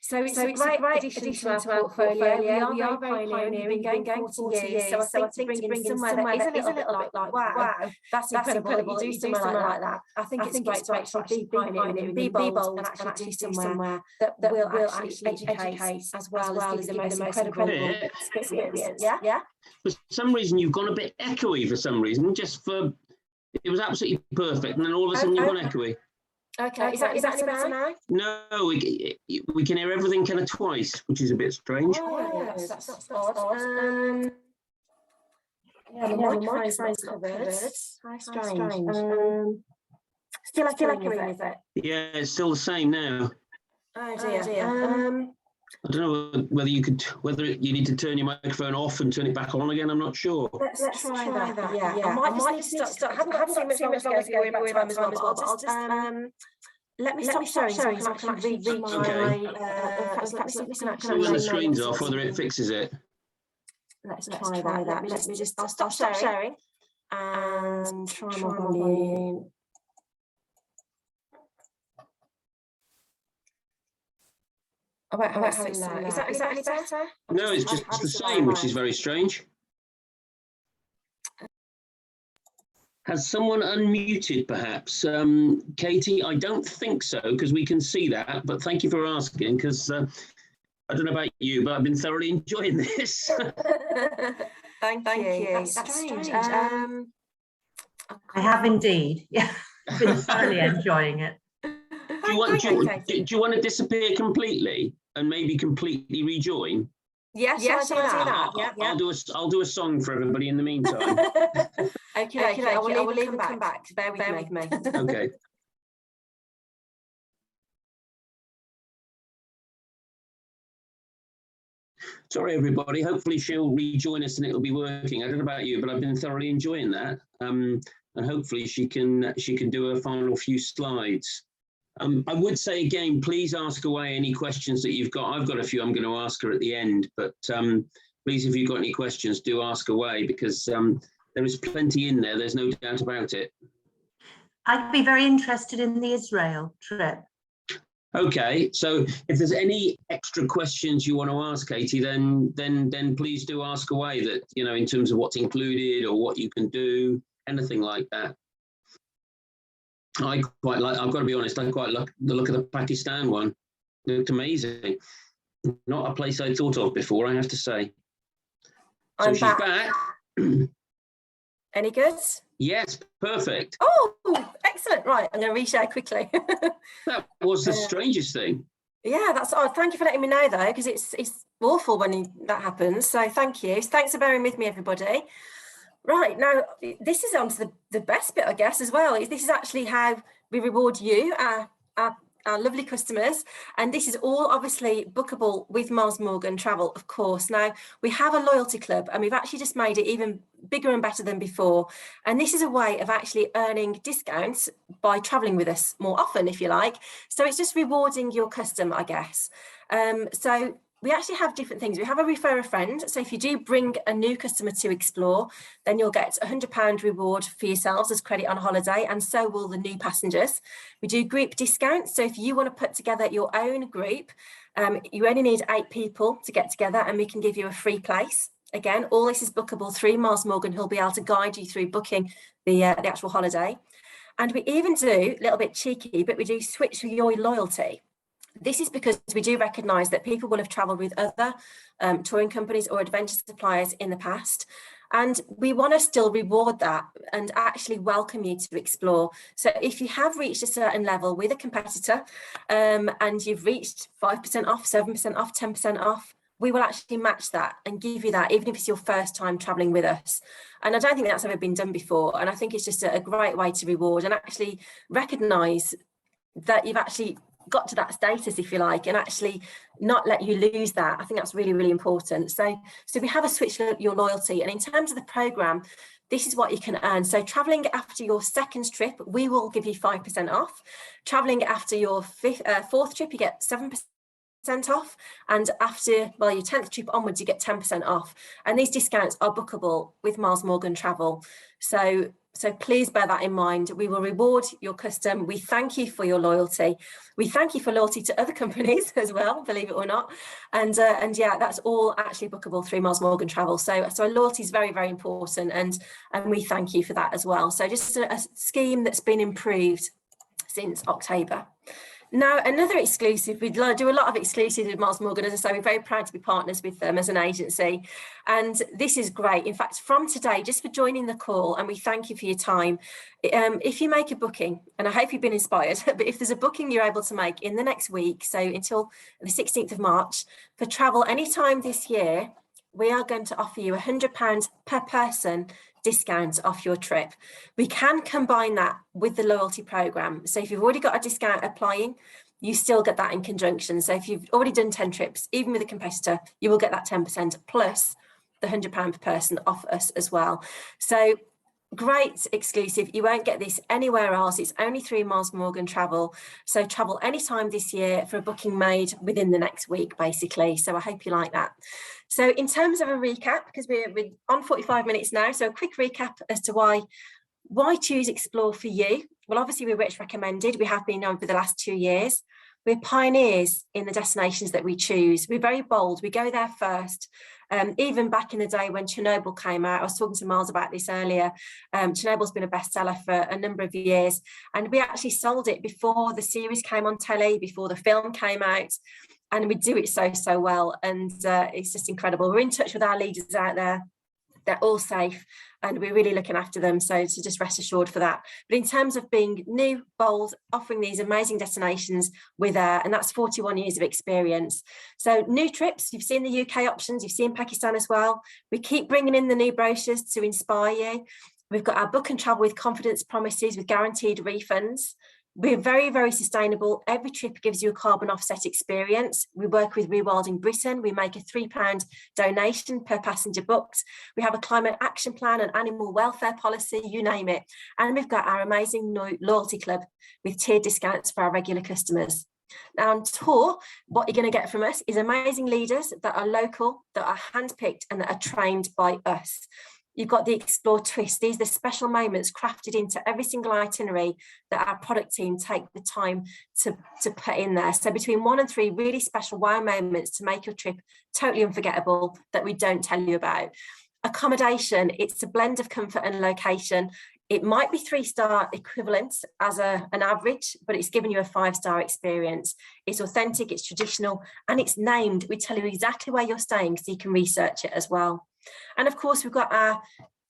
B: So it's a great addition to our portfolio. We are very pioneering, going 40 years. So I think to bring in somewhere that is a little bit like, wow, that's incredible. You do somewhere like that. I think it's great to actually be pioneering, be bold, and actually do somewhere that will actually educate as well as give the most incredible experience. Yeah.
A: For some reason, you've gone a bit echoey. For some reason, it was absolutely perfect, and then all of a sudden you've gone echoey.
B: Okay, is that any better now?
A: No, we can hear everything kind of twice, which is a bit strange.
B: Oh, yes, that's odd. Yeah, the microphone's covered. How strange. Still echoing, is it?
A: Yeah, it's still the same now.
B: Oh dear.
A: I don't know whether you need to turn your microphone off and turn it back on again. I'm not sure.
B: Let's try that. Yeah. I might just start. I haven't got too much longer to go. Worry about time as well. But I'll just let me stop sharing so I can actually read my...
A: Okay.
B: in fact, let me see
A: when the screen's off, whether it fixes it.
B: Let's try that. Let me just I'll stop sharing and try my volume. I won't have it so low. Is that any better?
A: No, it's just the same, which is very strange. Has someone unmuted, perhaps? Katie, I don't think so, because we can see that, but thank you for asking, because I don't know about you, but I've been thoroughly enjoying this.
B: Thank you. That's strange.
C: I have indeed. Yeah, I've been thoroughly enjoying it.
A: Do you want to disappear completely and maybe completely rejoin?
B: Yes, I'll do that.
A: I'll do a song for everybody in the meantime.
B: Okay. I will even come back. Bear with me.
A: Okay. Sorry, everybody. Hopefully she'll rejoin us and it'll be working. I don't know about you, but I've been thoroughly enjoying that. And hopefully she can do a final few slides. I would say again, please ask away any questions that you've got. I've got a few I'm going to ask her at the end, but please, if you've got any questions, do ask away, because there is plenty in there. There's no doubt about it.
C: I'd be very interested in the Israel trip.
A: Okay, so if there's any extra questions you want to ask, Katie, then please do ask away, that, you know, in terms of what's included or what you can do, anything like that. I've got to be honest, I quite like the look of the Pakistan one. It looked amazing. Not a place I'd thought of before, I have to say. So she's back.
B: Any good?
A: Yes, perfect.
B: Oh, excellent. Right, I'm going to reshare quickly.
A: That was the strangest thing.
B: Yeah, that's odd. Thank you for letting me know, though, because it's awful when that happens. So thank you. Thanks for bearing with me, everybody. Right, now, this is on to the best bit, I guess, as well. This is actually how we reward you, our lovely customers, and this is all obviously bookable with Miles Morgan Travel, of course. Now, we have a loyalty club, and we've actually just made it even bigger and better than before, and this is a way of actually earning discounts by traveling with us more often, if you like. So it's just rewarding your custom, I guess. So we actually have different things. We have a refer a friend. So if you do bring a new customer to explore, then you'll get a £100 reward for yourselves as credit on holiday, and so will the new passengers. We do group discounts. So if you want to put together your own group, you only need 8 people to get together, and we can give you a free place. Again, all this is bookable through Miles Morgan, who'll be able to guide you through booking the actual holiday. And we even do, a little bit cheeky, but we do switch your loyalty. This is because we do recognise that people will have travelled with other touring companies or adventure suppliers in the past, and we want to still reward that and actually welcome you to explore. So if you have reached a certain level with a competitor and you've reached 5% off, 7% off, 10% off, we will actually match that and give you that, even if it's your first time travelling with us. And I don't think that's ever been done before, and I think it's just a great way to reward and actually recognise that you've actually got to that status, if you like, and actually not let you lose that. I think that's really, really important. So we have a switch your loyalty, and in terms of the programme, this is what you can earn. So travelling after your second trip, we will give you 5% off. Travelling after your fourth trip, you get 7% off, and after your 10th trip onwards, you get 10% off. And these discounts are bookable with Miles Morgan Travel. So please bear that in mind. We will reward your custom. We thank you for your loyalty. We thank you for loyalty to other companies as well, believe it or not. And yeah, that's all actually bookable through Miles Morgan Travel. So loyalty is very, very important, and we thank you for that as well. So just a scheme that's been improved since October. Now, another exclusive, we do a lot of exclusives with Miles Morgan. As I say, we're very proud to be partners with them as an agency. And this is great. In fact, from today, just for joining the call, and we thank you for your time, if you make a booking, and I hope you've been inspired, but if there's a booking you're able to make in the next week, so until the 16th of March, for travel anytime this year, we are going to offer you £100 per person discount off your trip. We can combine that with the loyalty program. So if you've already got a discount applying, you still get that in conjunction. So if you've already done 10 trips, even with a competitor, you will get that 10% plus the £100 per person off us as well. So Great exclusive. You won't get this anywhere else. It's only 3 miles from Morgan Travel. So travel anytime this year for a booking made within the next week, basically. So I hope you like that. So in terms of a recap, because we're on 45 minutes now, so a quick recap as to why choose Explore for you. Well, obviously we're rich recommended. We have been over the last 2 years. We're pioneers in the destinations that we choose. We're very bold. We go there first. Even back in the day when Chernobyl came out, I was talking to Miles about this earlier. Chernobyl's been a bestseller for a number of years, and we actually sold it before the series came on telly, before the film came out, and we do it so well, and it's just incredible. We're in touch with our leaders out there. They're all safe, and we're really looking after them, so just rest assured for that. But in terms of being new, bold, offering these amazing destinations, we're there, and that's 41 years of experience. So new trips, you've seen the UK options, you've seen Pakistan as well. We keep bringing in the new brochures to inspire you. We've got our book and travel with confidence promises with guaranteed refunds. We're very sustainable. Every trip gives you a carbon offset experience. We work with Rewilding Britain. We make a £3 donation per passenger booked. We have a climate action plan, an animal welfare policy, you name it. And we've got our amazing loyalty club with tiered discounts for our regular customers. Now on tour, what you're going to get from us is amazing leaders that are local, that are handpicked and that are trained by us. You've got the Explore twist. These are the special moments crafted into every single itinerary that our product team take the time to put in there. So between 1 and 3 really special wow moments to make your trip totally unforgettable that we don't tell you about. Accommodation, it's a blend of comfort and location. It might be 3-star equivalent as an average, but it's given you a 5-star experience. It's authentic, it's traditional, and it's named. We tell you exactly where you're staying so you can research it as well. And of course, we've got our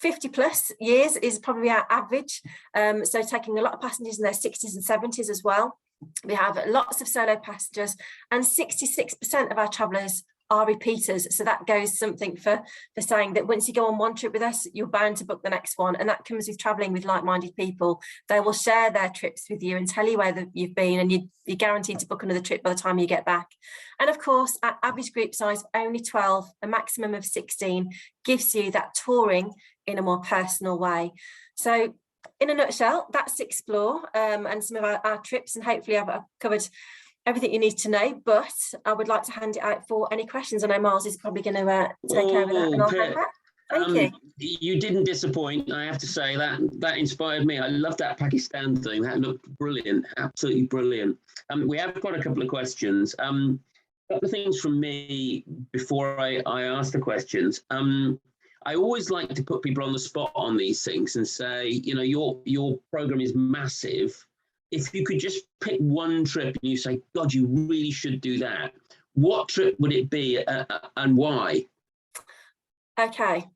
B: 50+ years is probably our average. So taking a lot of passengers in their 60s and 70s as well. We have lots of solo passengers, and 66% of our travellers are repeaters. So that goes something for saying that once you go on one trip with us, you're bound to book the next one. And that comes with traveling with like-minded people. They will share their trips with you and tell you where you've been, and you're guaranteed to book another trip by the time you get back. And of course, our average group size, only 12, a maximum of 16, gives you that touring in a more personal way. So in a nutshell, that's Explore and some of our trips, and hopefully I've covered everything you need to know, but I would like to hand it out for any questions. I know Miles is probably going to take over that, and I'll hand back. Thank you.
A: You didn't disappoint, I have to say. That inspired me. I love that Pakistan thing. That looked brilliant, absolutely brilliant. We have got a couple of questions. A couple of things from me before I ask the questions. I always like to put people on the spot on these things and say, you know, your program is massive. If you could just pick one trip and you say, God, you really should do that, what trip would it be and why?
B: Okay.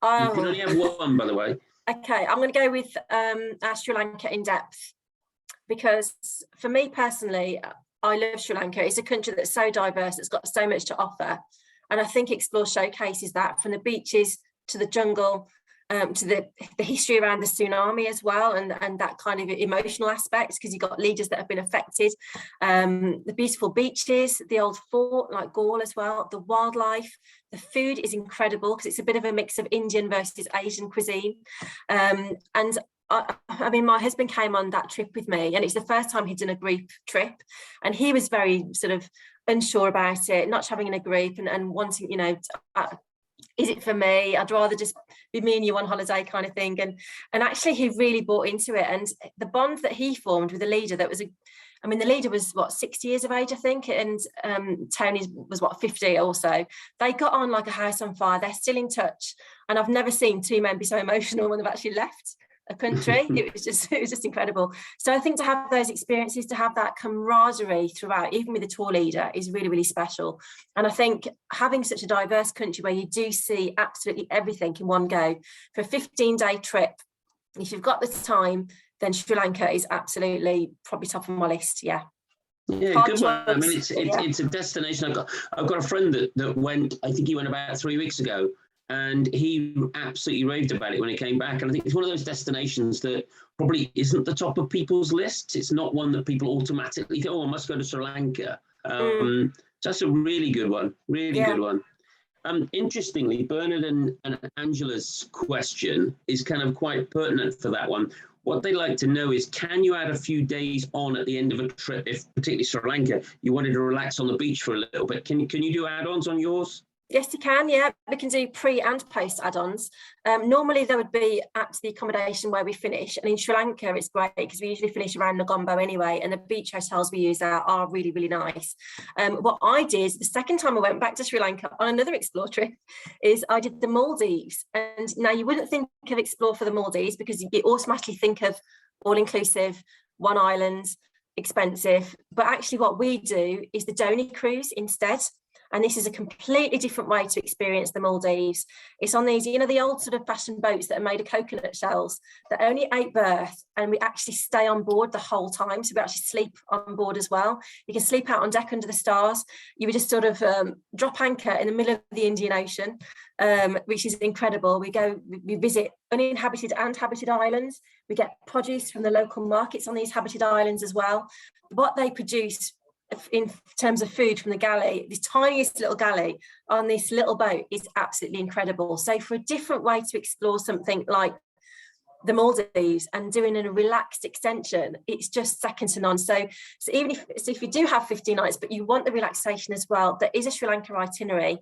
A: You can only have one, by the way.
B: Okay, I'm going to go with our Sri Lanka in depth, because for me personally, I love Sri Lanka. It's a country that's so diverse, it's got so much to offer. And I think Explore showcases that, from the beaches to the jungle, to the history around the tsunami as well, and that kind of emotional aspect, because you've got leaders that have been affected, the beautiful beaches, the old fort like Gaul as well, the wildlife, the food is incredible because it's a bit of a mix of Indian versus Asian cuisine. And I mean, my husband came on that trip with me, and it's the first time he'd done a group trip, and he was very sort of unsure about it, not traveling in a group and wanting, you know, is it for me? I'd rather just be me and you on holiday kind of thing. And actually he really bought into it. And the bond that he formed with the leader, the leader was what, 60 years of age, I think. And Tony was what, 50 or so. They got on like a house on fire. They're still in touch. And I've never seen 2 men be so emotional when they've actually left a country. It was just incredible. So I think to have those experiences, to have that camaraderie throughout, even with a tour leader, is really, really special. And I think having such a diverse country where you do see absolutely everything in one go, for a 15-day trip, if you've got the time, then Sri Lanka is absolutely probably top of my list. Yeah,
A: good one. I mean, it's a destination. I've got a friend that went. I think he went about 3 weeks ago, and he absolutely raved about it when he came back. And I think it's one of those destinations that probably isn't the top of people's lists. It's not one that people automatically think, oh, I must go to Sri Lanka. So that's a really good one, good one. Interestingly, Bernard and Angela's question is kind of quite pertinent for that one. What they like to know is, can you add a few days on at the end of a trip, if particularly Sri Lanka, you wanted to relax on the beach for a little bit? Can you do add-ons on yours?
B: Yes, you can. Yeah, we can do pre and post add-ons. Normally there would be at the accommodation where we finish, and in Sri Lanka it's great because we usually finish around Negombo anyway, and the beach hotels we use are really, really nice. What I did the second time I went back to Sri Lanka on another explore trip is I did the Maldives. And now you wouldn't think of explore for the Maldives because you automatically think of all-inclusive, one island, expensive, but actually what we do is the Dhoni Cruise instead. And this is a completely different way to experience the Maldives. It's on these, you know, the old sort of fashioned boats that are made of coconut shells. They're only 8 berths, and we actually stay on board the whole time. So we actually sleep on board as well. You can sleep out on deck under the stars. You would just sort of drop anchor in the middle of the Indian Ocean, which is incredible. We visit uninhabited and habited islands. We get produce from the local markets on these habited islands as well. What they produce in terms of food from the galley, the tiniest little galley on this little boat, is absolutely incredible. So for a different way to explore something like the Maldives and doing a relaxed extension, it's just second to none. So even if you do have 15 nights but you want the relaxation as well, there is a Sri Lanka itinerary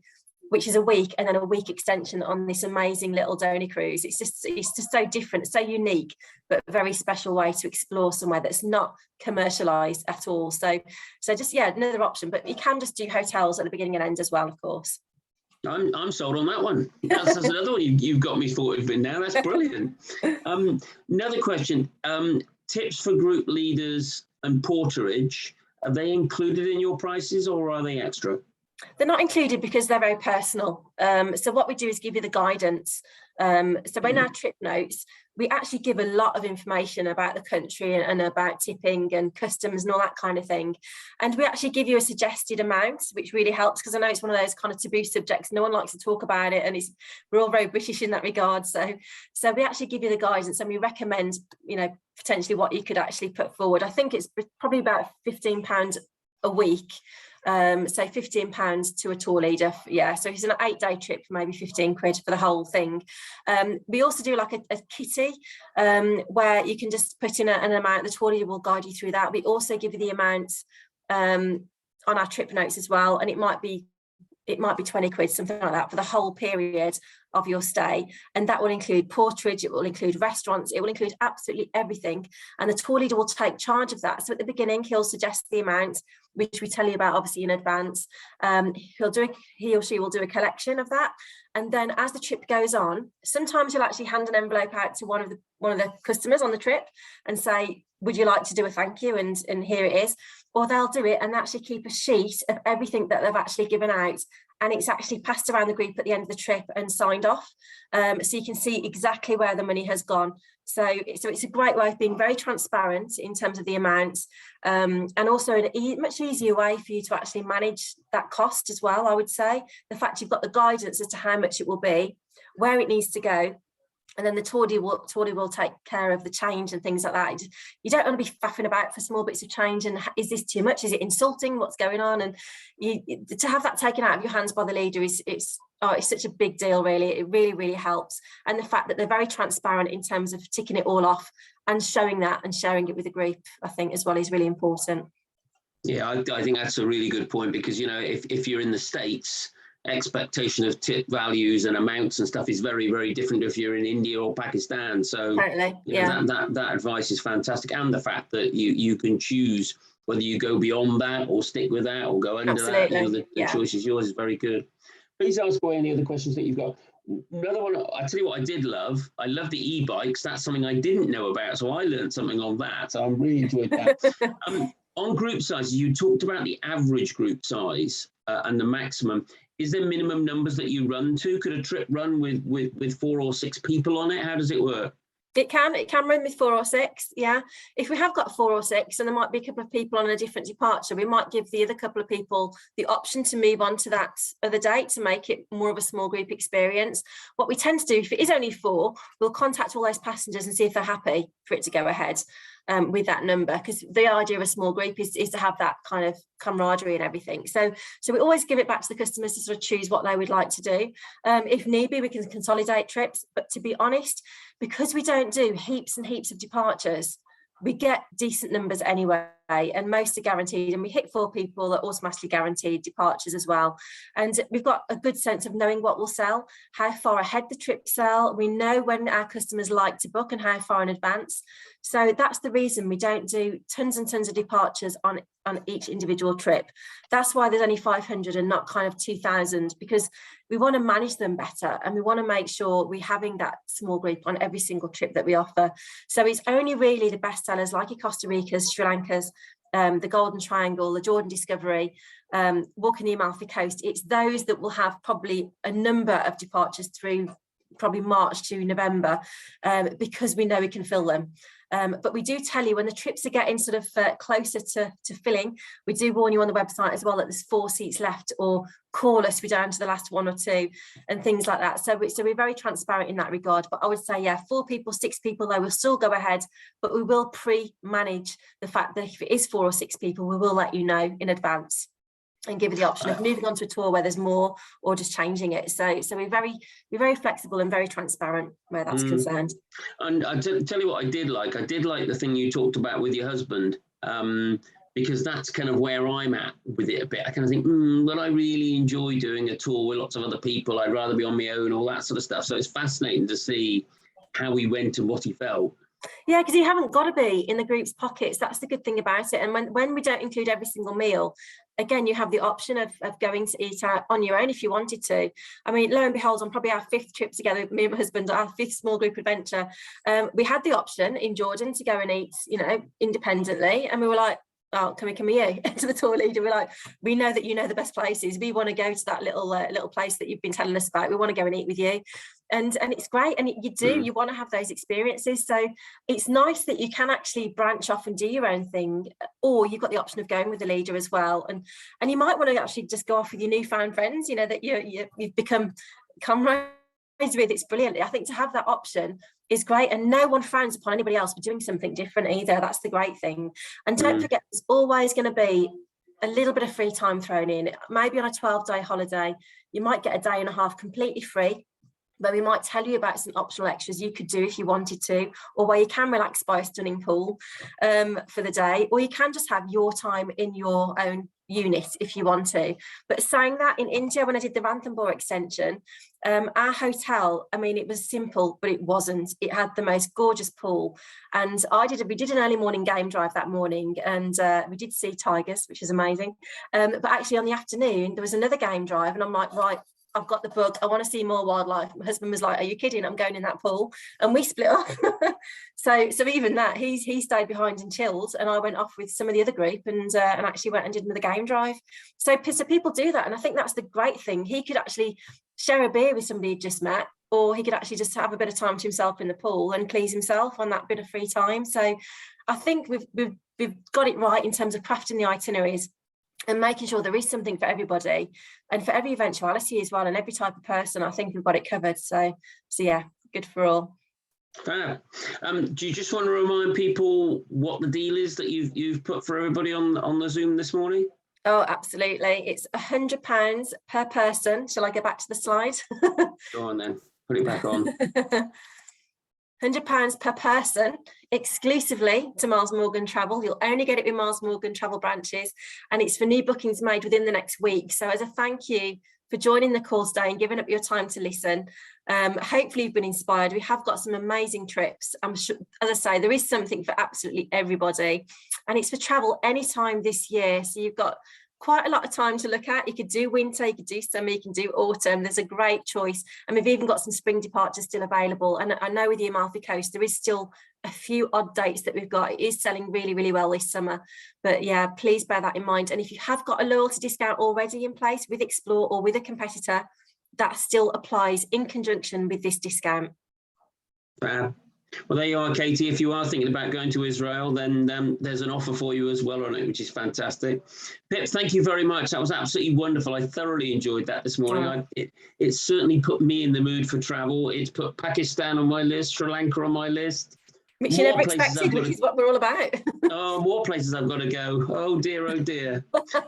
B: which is a week and then a week extension on this amazing little Dhoni cruise. It's just so different, so unique, but a very special way to explore somewhere that's not commercialized at all. So just, yeah, another option, but you can just do hotels at the beginning and end as well, of course.
A: I'm sold on that one. That's another one you've got me thought of now. That's brilliant. Another question, tips for group leaders and porterage, are they included in your prices or are they extra?
B: They're not included because they're very personal. So what we do is give you the guidance. So in our trip notes, we actually give a lot of information about the country and about tipping and customs and all that kind of thing. And we actually give you a suggested amount, which really helps, because I know it's one of those kind of taboo subjects. No one likes to talk about it, and we're all very British in that regard. So we actually give you the guidance, and we recommend, you know, potentially what you could actually put forward. I think it's probably about £15 a week. So £15 to a tour leader, yeah. So it's an 8-day trip, maybe 15 quid for the whole thing. We also do like a kitty where you can just put in an amount. The tour leader will guide you through that. We also give you the amount on our trip notes as well, and it might be 20 quid, something like that, for the whole period of your stay. And that will include porterage, it will include restaurants, it will include absolutely everything. And the tour leader will take charge of that. So at the beginning, he'll suggest the amount, which we tell you about obviously in advance. He or she will do a collection of that. And then as the trip goes on, sometimes you'll actually hand an envelope out to one of the customers on the trip and say, would you like to do a thank you? And here it is. Or they'll do it and actually keep a sheet of everything that they've actually given out. And it's actually passed around the group at the end of the trip and signed off. So you can see exactly where the money has gone. So it's a great way of being very transparent in terms of the amounts, and also a much easier way for you to actually manage that cost as well, I would say. The fact you've got the guidance as to how much it will be, where it needs to go, and then the tour leader will take care of the change and things like that. You don't want to be faffing about for small bits of change and is this too much? Is it insulting? What's going on? And to have that taken out of your hands by the leader it's such a big deal, really. It really, really helps. And the fact that they're very transparent in terms of ticking it all off and showing that and sharing it with the group, I think as well, is really important.
A: Yeah, I think that's a really good point, because, you know, if you're in the States, expectation of tip values and amounts and stuff is very, very different if you're in India or Pakistan. So
B: totally, yeah,
A: that advice is fantastic. And the fact that you can choose whether you go beyond that or stick with that or go under
B: absolutely.
A: that. You know, the choice is yours. Is very good. Please ask away any other questions that you've got. Another one, I tell you what I did love. I love the e-bikes. That's something I didn't know about, so I learned something on that. So I really enjoyed that. On group sizes, you talked about the average group size and the maximum. Is there minimum numbers that you run to? Could a trip run with 4 or 6 people on it? How does it work?
B: It can run with 4 or 6, yeah. If we have got 4 or 6 and there might be a couple of people on a different departure, we might give the other couple of people the option to move on to that other date to make it more of a small group experience. What we tend to do, if it is only 4, we'll contact all those passengers and see if they're happy for it to go ahead. with that number, because the idea of a small group is to have that kind of camaraderie and everything. So we always give it back to the customers to sort of choose what they would like to do. If need be, we can consolidate trips, but to be honest, because we don't do heaps and heaps of departures, we get decent numbers anyway, and most are guaranteed, and we hit 4 people that automatically guaranteed departures as well. And we've got a good sense of knowing what will sell, how far ahead the trips sell. We know when our customers like to book and how far in advance. So that's the reason we don't do tons and tons of departures on each individual trip. That's why there's only 500 and not kind of 2,000, because we want to manage them better, and we want to make sure we're having that small group on every single trip that we offer. So it's only really the best sellers like your Costa Ricas, Sri Lankas, the Golden Triangle, the Jordan Discovery, walking the Amalfi Coast. It's those that will have probably a number of departures through probably March to November, because we know we can fill them. But we do tell you when the trips are getting sort of closer to filling, we do warn you on the website as well that there's 4 seats left, or call us, we're down to the last 1 or 2 and things like that. So we're very transparent in that regard. But I would say, yeah, 4 people, 6 people, they will still go ahead, but we will pre-manage the fact that if it is 4 or 6 people, we will let you know in advance and give you the option of moving on to a tour where there's more, or just changing it. So we're very flexible and very transparent where that's concerned.
A: And I tell you what I did like the thing you talked about with your husband, because that's kind of where I'm at with it a bit. I kind of think, well, I really enjoy doing a tour with lots of other people. I'd rather be on my own, all that sort of stuff. So it's fascinating to see how he went and what he felt.
B: Yeah, because you haven't got to be in the group's pockets. That's the good thing about it. And when we don't include every single meal, again, you have the option of going to eat out on your own if you wanted to. I mean, lo and behold, on probably our 5th trip together, me and my husband, our 5th small group adventure, we had the option in Jordan to go and eat, independently. And we were like, oh, can we you to the tour leader? We're like, we know that you know the best places. We want to go to that little place that you've been telling us about. We want to go and eat with you. And it's great. And you want to have those experiences. So it's nice that you can actually branch off and do your own thing, or you've got the option of going with the leader as well. And you might want to actually just go off with your newfound friends, that you've become comrades with. It's brilliant. I think to have that option is great, and no one frowns upon anybody else for doing something different either. That's the great thing. And don't forget, there's always going to be a little bit of free time thrown in. Maybe on a 12-day holiday, you might get a day and a half completely free, where we might tell you about some optional extras you could do if you wanted to, or where you can relax by a stunning pool for the day, or you can just have your time in your own unit if you want to. But saying that, in India, when I did the Ranthambore extension, our hotel, I mean, it was simple, but it wasn't. It had the most gorgeous pool, and we did an early morning game drive that morning, and we did see tigers, which is amazing. But actually on the afternoon there was another game drive, and I'm like, right, I've got the bug, I want to see more wildlife. My husband was like, are you kidding? I'm going in that pool. And we split up. so even that, he stayed behind and chilled, and I went off with some of the other group and actually went and did another game drive. So people do that, and I think that's the great thing. He could actually share a beer with somebody he'd just met, or he could actually just have a bit of time to himself in the pool and please himself on that bit of free time. So I think we've got it right in terms of crafting the itineraries and making sure there is something for everybody and for every eventuality as well, and every type of person. I think we've got it covered. So yeah, good for all.
A: Fab. Do you just want to remind people what the deal is that you've put for everybody on the Zoom this morning?
B: Oh, absolutely. It's £100 per person. Shall I go back to the slide?
A: Go on then. Put it back on.
B: £100 per person, exclusively to Miles Morgan Travel. You'll only get it with Miles Morgan Travel branches, and it's for new bookings made within the next week. So as a thank you for joining the call today and giving up your time to listen, hopefully you've been inspired. We have got some amazing trips. I'm sure, as I say, there is something for absolutely everybody, and it's for travel anytime this year. So you've got quite a lot of time to look at. You could do winter, you could do summer, you can do autumn. There's a great choice, and we've even got some spring departures still available. And I know with the Amalfi Coast there is still a few odd dates that we've got. It is selling really, really well this summer, but yeah, please bear that in mind. And if you have got a loyalty discount already in place with Explore or with a competitor, that still applies in conjunction with this discount.
A: Well, there you are, Katie. If you are thinking about going to Israel, then there's an offer for you as well on it, which is fantastic. Pip, thank you very much. That was absolutely wonderful. I thoroughly enjoyed that this morning. It certainly put me in the mood for travel. It's put Pakistan on my list, Sri Lanka on my list.
B: Which you
A: More
B: never
A: places I've
B: expected,
A: got
B: which
A: to-
B: is what we're all about.
A: Oh, more places I've got to go. Oh dear, oh dear.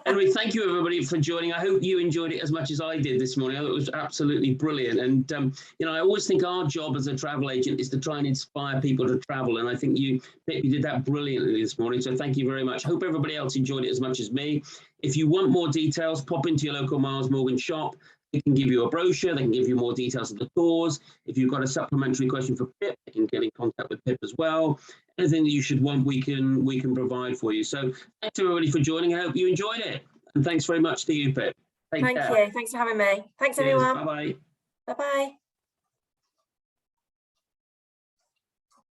A: Anyway, thank you everybody for joining. I hope you enjoyed it as much as I did this morning. I thought it was absolutely brilliant. And, you know, I always think our job as a travel agent is to try and inspire people to travel. And I think you did that brilliantly this morning. So thank you very much. Hope everybody else enjoyed it as much as me. If you want more details, pop into your local Miles Morgan shop. They can give you a brochure. They can give you more details of the tours. If you've got a supplementary question for Pip, they can get in contact with Pip as well. Anything that you should want, we can provide for you. So thanks everybody for joining. I hope you enjoyed it. And thanks very much to you, Pip.
B: Thank you. Thanks for having me. Thanks, everyone.
A: Bye-bye.
B: Bye-bye.